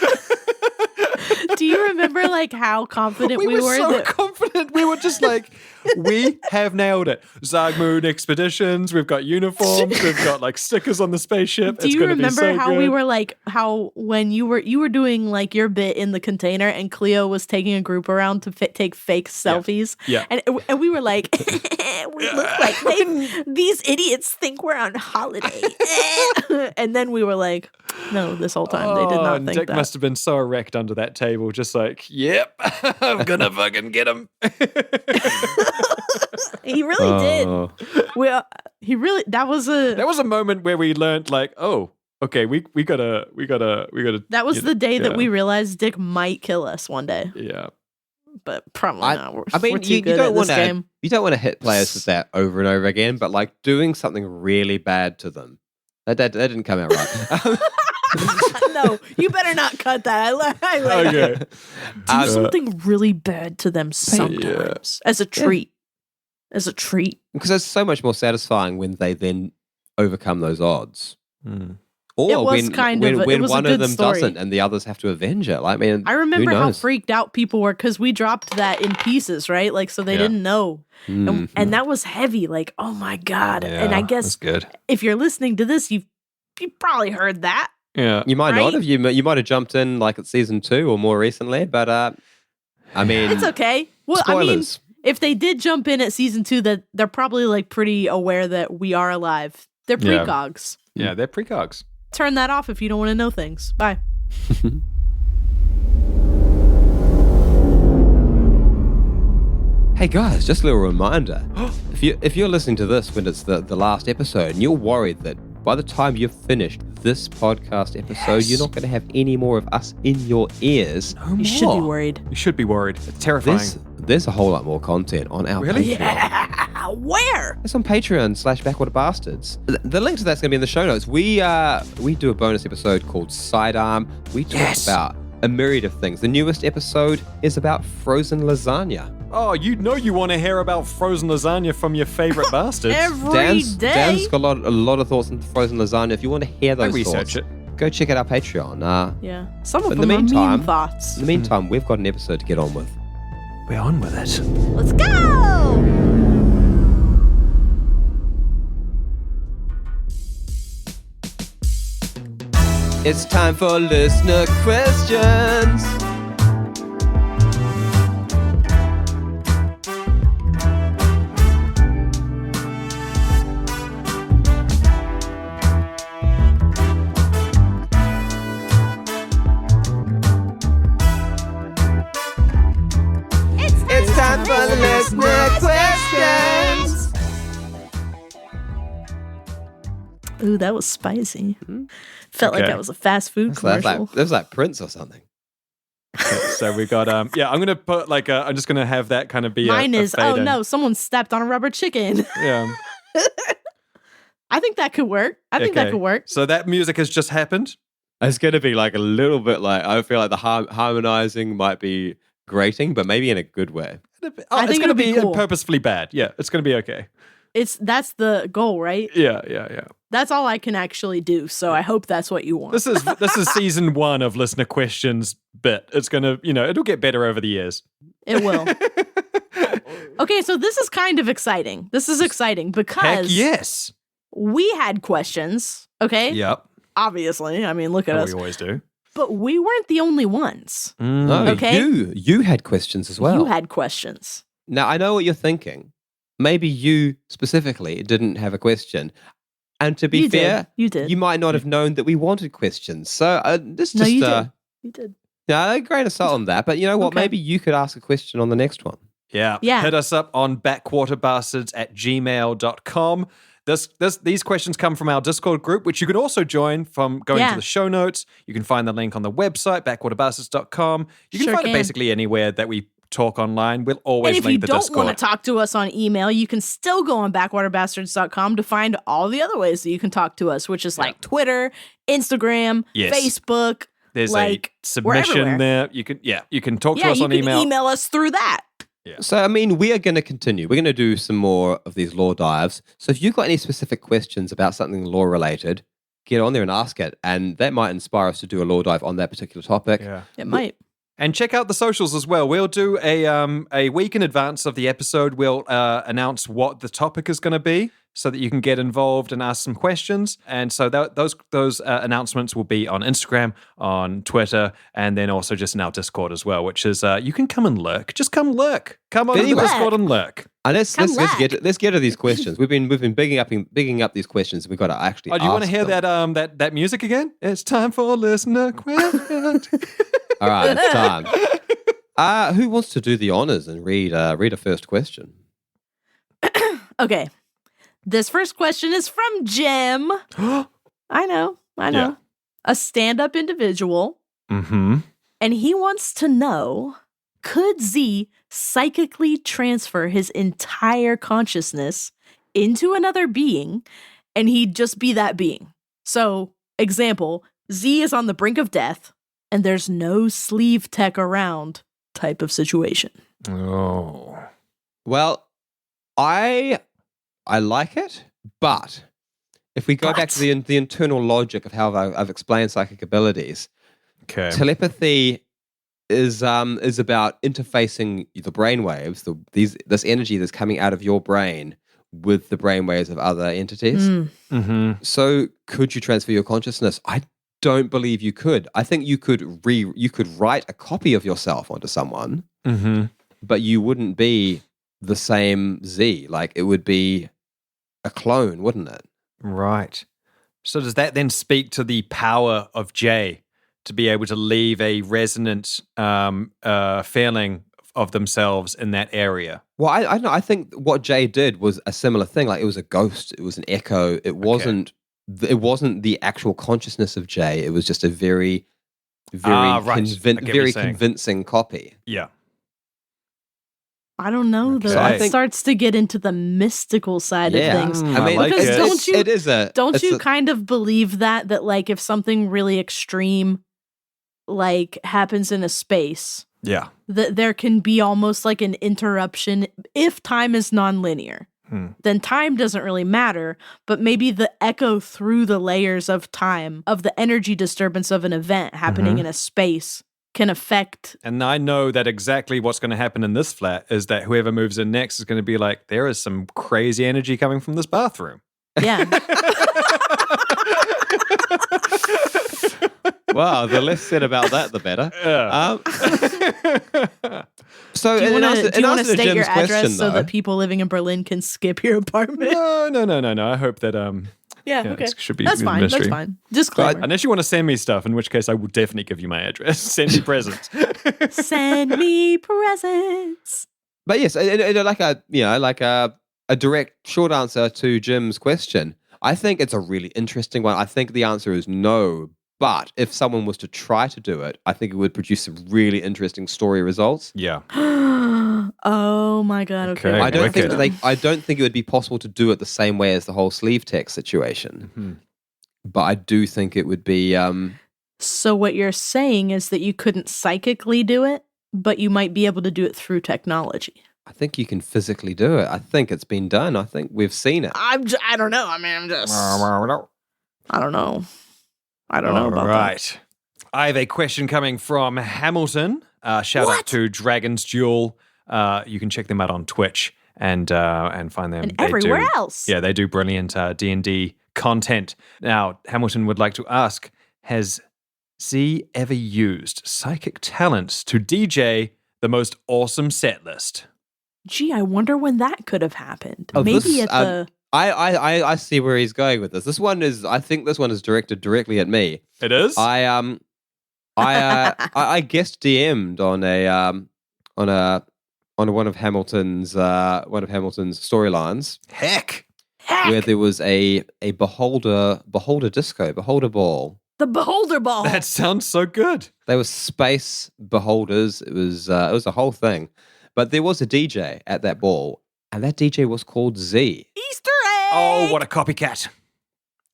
Do you remember like how confident we were? So confident. We were just like, we have nailed it. Zargmoon expeditions. We've got uniforms. We've got like stickers on the spaceship. Do you remember how we were like, how when you were doing like your bit in the container and Cleo was taking a group around to take fake selfies? Yeah. And we were like, we look like these idiots think we're on holiday. And then we were like, no, this whole time they did not think Dick that. Must have been so erect under that table, just like, yep, I'm gonna fucking get him. He really did. That was a moment where we learned like, oh, okay, we gotta. That was the day that we realized Dick might kill us one day. Yeah. But probably not. We're too good at this game. You don't want to hit players with that over and over again, but like doing something really bad to them. That didn't come out right. No, you better not cut that. I like okay. Do something really bad to them sometimes as a treat. As a treat. Because it's so much more satisfying when they then overcome those odds. Mm. Or when one of them doesn't and the others have to avenge it. Like, man, I remember how freaked out people were because we dropped that in pieces, right? Like, so they didn't know. And that was heavy. Like, oh my God. Yeah, and I guess if you're listening to this, you've probably heard that. Yeah. You might not have. You might have jumped in like at season 2 or more recently, but I mean. It's okay. Well, spoilers. I mean, if they did jump in at season 2, that they're probably like pretty aware that we are alive. They're precogs. Yeah, they're precogs. Turn that off if you don't want to know things. Bye. Hey guys, just a little reminder. If you're listening to this when it's the last episode and you're worried that by the time you've finished this podcast episode, you're not going to have any more of us in your ears. No more. You should be worried. You should be worried. It's terrifying. There's a whole lot more content on our Patreon. Yeah. Where? It's on Patreon/Backwater Bastards. The link to that's going to be in the show notes. We do a bonus episode called Sidearm. We talk about a myriad of things. The newest episode is about frozen lasagna. Oh, you want to hear about frozen lasagna from your favorite bastards. Every day. Dan's got a lot of thoughts on frozen lasagna. If you want to hear those research thoughts, go check out our Patreon. Yeah. Some of them are meme thoughts. In the meantime, we've got an episode to get on with. We're on with it. Let's go! It's time for listener questions. time for the listener questions. Ooh, that was spicy. Felt like Okay. that was a fast food That commercial. was like Prince or something. Okay, so we got I'm gonna put like I'm just gonna have that kind of be Mine a is, fade oh in. no, someone stepped on a rubber chicken. Yeah. I think that could work. I think that Okay. could work. So that music has just happened. It's going to be like a little bit like, I feel like the harmonizing might be grating, but maybe in a good way. I It's think gonna it'll be cool. purposefully bad. Yeah, it's gonna be okay. That's the goal, right? Yeah. That's all I can actually do. So I hope that's what you want. This is season 1 of listener questions bit. It's gonna, it'll get better over the years. It will. Okay, so this is kind of exciting. This is exciting Heck because yes. we had questions. Okay, Yep. obviously. I mean, look at Oh, us. we always do. But we weren't the only ones. No, Okay. you had questions as well. You had questions. Now, I know what you're thinking. Maybe you specifically didn't have a question. And to be You fair, did. You did. you might not have known that we wanted questions. So this No, just you did. You did. no, a grain of salt on that. But you know what? Okay. Maybe you could ask a question on the next one. Yeah. Yeah. Hit us up on backwaterbastards@gmail.com. These questions come from our Discord group, which you can also join from going to the show notes. You can find the link on the website, backwaterbastards.com. You can Sure find it can. basically anywhere that we talk online. We'll always And if you link the don't Discord. want to talk to us on email, you can still go on backwaterbastards.com to find all the other ways that you can talk to us, which is like Twitter, Instagram, Yes. Facebook. There's like, a submission everywhere. there. You can talk to us you on can email. email us through that. So, I mean, we are going to continue. We're going to do some more of these lore dives. So, if you've got any specific questions about something lore related, get on there and ask it. And that might inspire us to do a lore dive on that particular topic. Yeah. It might. And check out the socials as well. We'll do a week in advance of the episode. We'll announce what the topic is going to be so that you can get involved and ask some questions. And so those announcements will be on Instagram, on Twitter, and then also just in our Discord as well, which is you can come and lurk. Just come lurk. Come on to the Anyway. Discord and lurk. And let's back. get to these questions. We've been bigging up these questions. We've got to actually. Oh, do you want to ask hear them. that music again? It's time for listener questions. All right, it's time. Who wants to do the honors and read a first question? Okay. This first question is from Jim. I know. Yeah. A stand-up individual. Mm-hmm. And he wants to know, could Z psychically transfer his entire consciousness into another being and he'd just be that being? So, example, Z is on the brink of death and there's no sleeve tech around type of situation. Oh. Well, I like it, but if we go back to the internal logic of how I've explained psychic abilities, Okay. telepathy is about interfacing the brainwaves, this energy that's coming out of your brain with the brainwaves of other entities. Mm-hmm. So, could you transfer your consciousness? I don't believe you could. I think you could write a copy of yourself onto someone, Mm-hmm. but you wouldn't be the same Z. Like, it would be a clone, wouldn't it? Right. So does that then speak to the power of Jay to be able to leave a resonant feeling of themselves in that area? Well, I don't know. I think what Jay did was a similar thing. Like, it was a ghost. It was an echo. It wasn't the actual consciousness of Jay. It was just a very, very, right. I get what you're very saying. convincing copy. Yeah. I don't know. Okay. Though. So I It think- starts to get into the mystical side of things. I mean, Because it. don't you- it is a Don't it's you a- kind of believe that like if something really extreme like happens in a space, Yeah. that there can be almost like an interruption if time is nonlinear. Then time doesn't really matter, but maybe the echo through the layers of time of the energy disturbance of an event happening in a space can affect. And I know that exactly what's going to happen in this flat is that whoever moves in next is going to be like, there is some crazy energy coming from this bathroom. Yeah. Wow, the less said about that, the better. Yeah. So, Do you in want answer to to state your Jim's address question, so though, that people living in Berlin can skip your apartment? No. I hope that Yeah, yeah, okay. it should be That's fine. mystery. That's fine. Disclaimer. Unless you want to send me stuff, in which case I will definitely give you my address. Send me presents. Send me presents. But yes, like a direct short answer to Jim's question. I think it's a really interesting one. I think the answer is no. But if someone was to try to do it, I think it would produce some really interesting story results. Yeah. Oh my god! Okay. Okay. I don't wicked. think I don't think it would be possible to do it the same way as the whole sleeve text situation. Mm-hmm. But I do think it would be. So what you're saying is that you couldn't psychically do it, but you might be able to do it through technology. I think you can physically do it. I think it's been done. I think we've seen it. I don't know. I mean, I don't know. I don't know about that. Right. I have a question coming from Hamilton. Shout out to Dragon's Duel. You can check them out on Twitch and find them. And everywhere else. Yeah, they do brilliant D&D content. Now, Hamilton would like to ask, has Z ever used psychic talents to DJ the most awesome set list? Gee, I wonder when that could have happened. Oh, Maybe at the... I see where he's going with this. I think this one is directed directly at me. It is? I guest DM'd on one of Hamilton's storylines. Heck. Where there was a beholder ball. The beholder ball. That sounds so good. They were space beholders. It was a whole thing. But there was a DJ at that ball, and that DJ was called Z. Easter egg. Oh, what a copycat.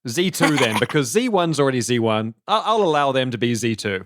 Z2 then, because Z1's already Z1. I'll allow them to be Z2.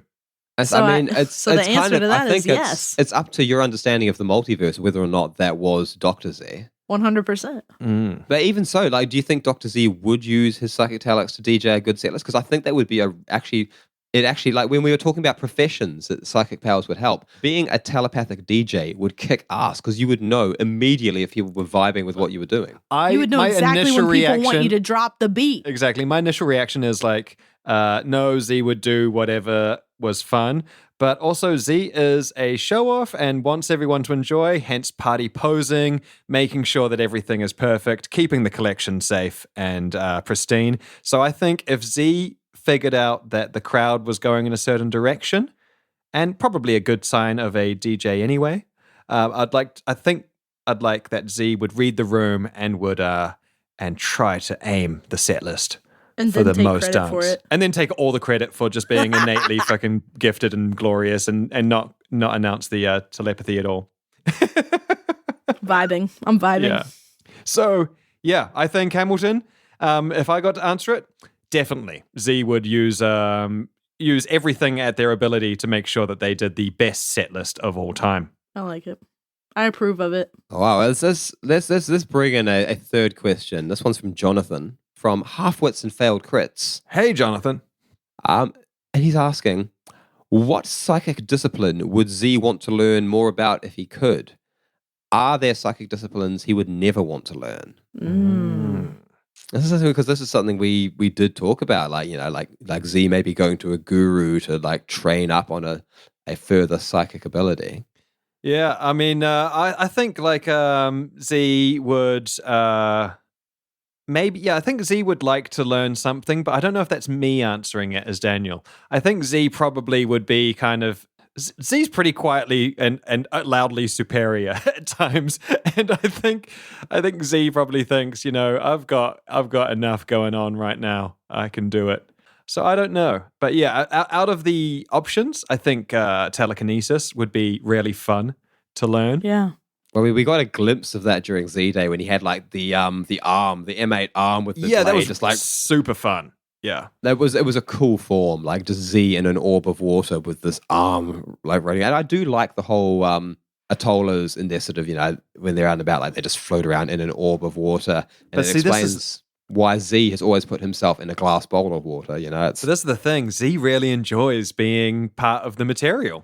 So I mean, it's the answer kind of, to that I think is yes. It's up to your understanding of the multiverse whether or not that was Dr. Z. 100%. But even so, like, do you think Dr. Z would use his psychic talents to DJ a good set list? Because I think that would be like when we were talking about professions that psychic powers would help, being a telepathic DJ would kick ass because you would know immediately if people were vibing with what you were doing. You would know exactly when people want you to drop the beat. Exactly. My initial reaction is like, no, Z would do whatever was fun. But also Z is a show-off and wants everyone to enjoy, hence party posing, making sure that everything is perfect, keeping the collection safe and pristine. So I think if Z figured out that the crowd was going in a certain direction, and probably a good sign of a DJ anyway, I'd like that Z would read the room and would and try to aim the set list. And for then the most credit for dunks. it. And then take all the credit for just being innately fucking gifted and glorious and not announce the telepathy at all. Vibing. I'm vibing. Yeah. So, yeah, I think Hamilton, if I got to answer it, definitely. Z would use everything at their ability to make sure that they did the best set list of all time. I like it. I approve of it. Oh, wow. Let's bring in a third question. This one's from Jonathan. From Half-Wits and Failed Crits. Hey, Jonathan. And he's asking, what psychic discipline would Z want to learn more about if he could? Are there psychic disciplines he would never want to learn? This is because this is something we did talk about, like Z maybe going to a guru to like train up on a further psychic ability. Yeah, I mean, I think like Z would... Maybe, yeah, I think Z would like to learn something, but I don't know if that's me answering it as Daniel. I think Z probably would be kind of... Z's pretty quietly and loudly superior at times, and I think Z probably thinks, I've got enough going on right now. I can do it. So I don't know, but yeah, out of the options, I think telekinesis would be really fun to learn. Yeah. Well, we got a glimpse of that during Z-Day when he had like the arm, the M8 arm with the blade. That was just like super fun. Yeah, it was a cool form, like just Z in an orb of water with this arm like running. And I do like the whole Atollas in their sort of when they're out and about, like they just float around in an orb of water, and it explains why Z has always put himself in a glass bowl of water. So this is the thing: Z really enjoys being part of the material.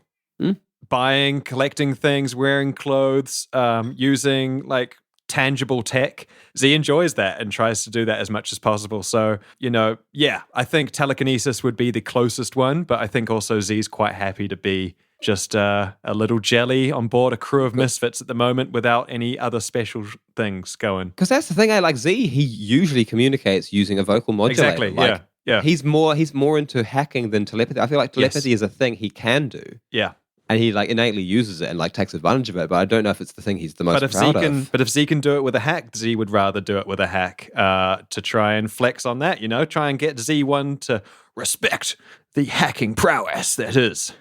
Buying, collecting things, wearing clothes, using like tangible tech. Z enjoys that and tries to do that as much as possible. So, yeah, I think telekinesis would be the closest one, but I think also Z's quite happy to be just a little jelly on board a crew of misfits at the moment without any other special things going. Because that's the thing, like Z, he usually communicates using a vocal modulator. Exactly, yeah. He's more into hacking than telepathy. I feel like telepathy is a thing he can do. Yeah. and he like innately uses it and like takes advantage of it. But I don't know if it's the thing he's the most proud of. But if Z can do it with a hack, Z would rather do it with a hack to try and flex on that. Try and get Z1 to respect the hacking prowess that is.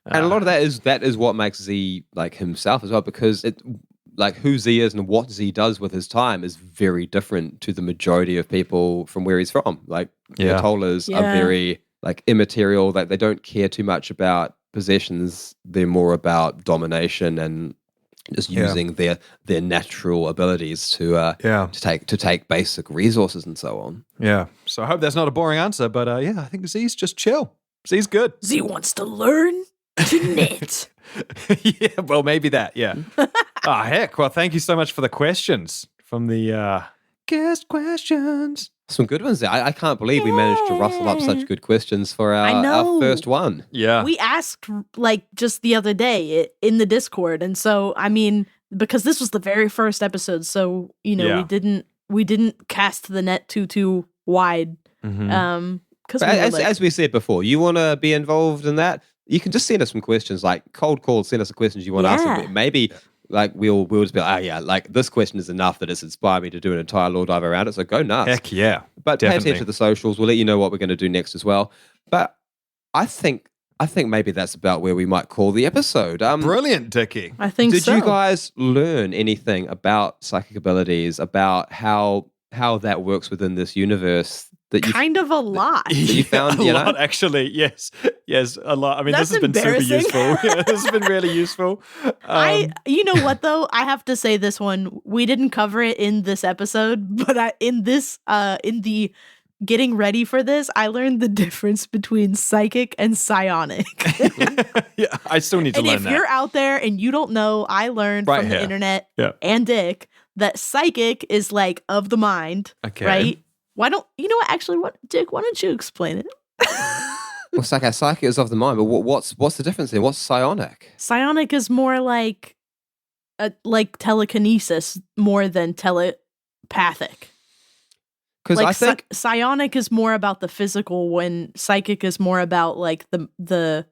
And a lot of that is what makes Z like himself as well, because it like who Z is and what Z does with his time is very different to the majority of people from where he's from. Like Ayatollahs are very like immaterial, like they don't care too much about possessions. They're more about domination and just using their natural abilities to take basic resources and so on. Yeah. So I hope that's not a boring answer, but I think Z's just chill. Z's good. Z wants to learn to knit. Yeah, well, maybe that, yeah. Heck. Well, thank you so much for the questions from the guest questions. Some good ones there. I can't believe we managed to rustle up such good questions for our first one. Yeah. We asked like just the other day in the Discord. And so, I mean, because this was the very first episode, so, we didn't cast the net too wide. Mm-hmm. As we said before, you want to be involved in that, you can just send us some questions, like cold call, send us the questions you want to ask. Maybe like we'll just be like, like this question is enough that it's inspired me to do an entire lore dive around it, so go nuts. Heck yeah. But definitely. Pay attention to the socials. We'll let you know what we're going to do next as well. But I think maybe that's about where we might call the episode. Brilliant, Dickie. I think Did you guys learn anything about psychic abilities, about how that works within this universe? Kind of a lot. That you found, a lot, actually. Yes, a lot. I mean, That's this has been super useful. Yeah, this has been really useful. You know what though? I have to say this one. We didn't cover it in this episode, but in the getting ready for this, I learned the difference between psychic and psionic. Yeah, I still need to learn that. And if you're out there and you don't know, I learned from the internet and Dick that psychic is like of the mind, right? Why don't you know what? Actually, Dick? Why don't you explain it? Well, psychic is of the mind, but what's the difference there? What's psionic? Psionic is more like telekinesis more than telepathic. Because I think psionic is more about the physical, when psychic is more about like the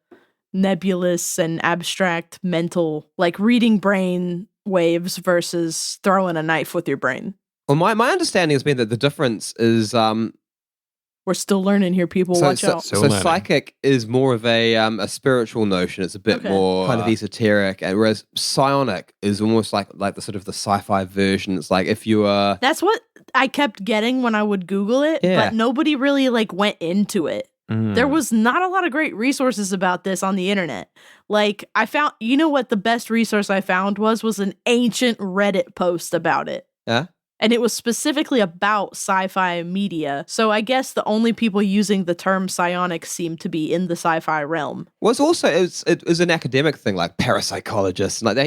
nebulous and abstract mental, like reading brain waves versus throwing a knife with your brain. Well, my understanding has been that the difference is we're still learning here, people. Watch out. So psychic is more of a spiritual notion. It's a bit more kind of esoteric, and whereas psionic is almost like the sort of the sci-fi version. It's like if you are. That's what I kept getting when I would Google it, but nobody really like went into it. There was not a lot of great resources about this on the internet. Like I found, what the best resource I found was an ancient Reddit post about it. Yeah. And it was specifically about sci-fi media. So I guess the only people using the term psionic seem to be in the sci-fi realm. Well, it was an academic thing, like parapsychologists, like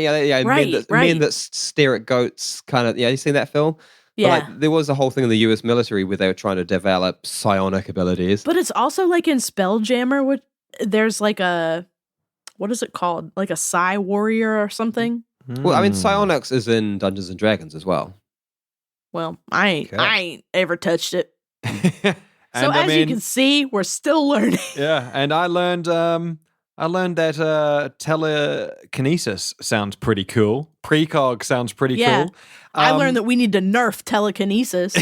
men that stare at goats, kind of. Yeah, you seen that film? Yeah. But there was a whole thing in the U.S. military where they were trying to develop psionic abilities. But it's also like in Spelljammer, which there's like what is it called? Like a psi warrior or something? Well, I mean, psionics is in Dungeons and Dragons as well. Well, I ain't ever touched it. You can see, we're still learning. Yeah, and I learned that telekinesis sounds pretty cool. Precog sounds pretty cool. I learned that we need to nerf telekinesis.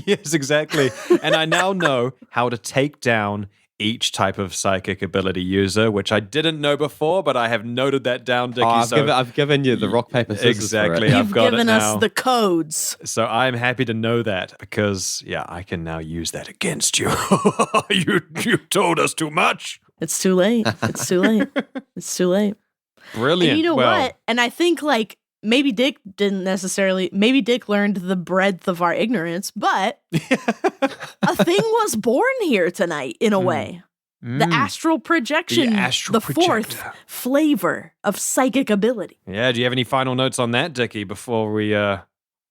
Yes, exactly. And I now know how to take down each type of psychic ability user, which I didn't know before, but I have noted that down, Dickie. I've given you the rock, paper, scissors. Exactly. You've given us the codes. So I'm happy to know that because, I can now use that against you. You told us too much. It's too late. It's too late. It's too late. Brilliant. And you know what? And I think maybe Dick learned the breadth of our ignorance, but a thing was born here tonight in a way. The astral projection, the fourth flavor of psychic ability. Yeah, do you have any final notes on that, Dickie, before we...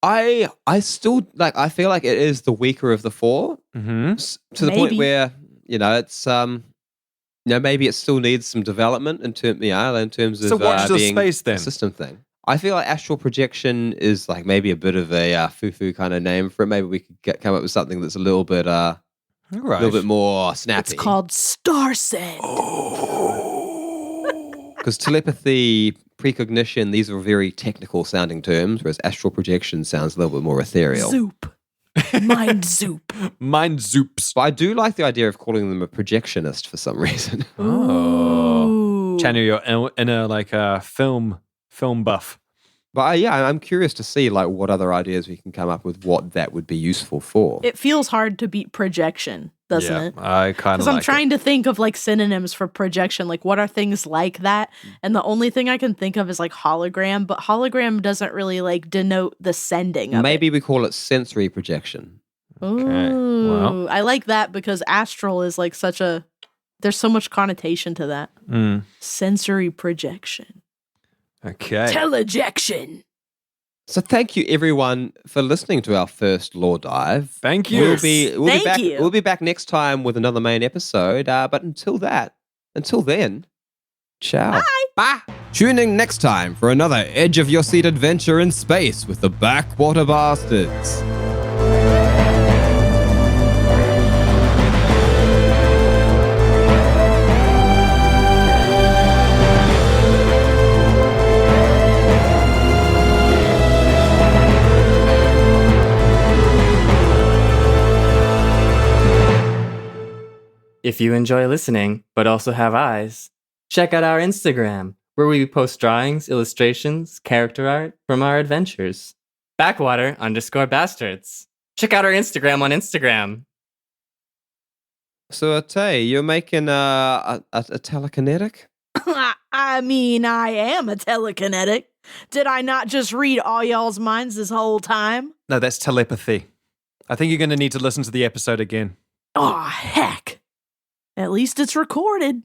I still, I feel like it is the weaker of the four, to the point where, it's... maybe it still needs some development in terms of so watch the being space, then. A system thing. I feel like astral projection is maybe a bit of a foo-foo kind of name for it. Maybe we could come up with something that's a little bit more snappy. It's called Star Send. Oh. Because telepathy, precognition, these are very technical sounding terms, whereas astral projection sounds a little bit more ethereal. Zoop. Mind zoop. Mind zoops. But I do like the idea of calling them a projectionist for some reason. Ooh. Channel your inner like film buff. But yeah, I'm curious to see like what other ideas we can come up with, what that would be useful for. It feels hard to beat projection, doesn't it? I kind of Because I'm trying to think of like synonyms for projection. Like, what are things like that? And the only thing I can think of is like hologram, but hologram doesn't really like denote the sending of Maybe we call it sensory projection. Ooh, well. I like that because astral is like there's so much connotation to that. Sensory projection. Okay. Telejection. So thank you everyone for listening to our first lore dive. Thank you. We'll be back. you. We'll be back next time with another main episode. But until then, ciao. Bye. Tune in next time for another edge of your seat adventure in space with the Backwater Bastards. If you enjoy listening, but also have eyes, check out our Instagram, where we post drawings, illustrations, character art from our adventures. Backwater_Bastards. Check out our Instagram on Instagram. So, Tay, you're making a telekinetic? I mean, I am a telekinetic. Did I not just read all y'all's minds this whole time? No, that's telepathy. I think you're going to need to listen to the episode again. Aw, heck. At least it's recorded.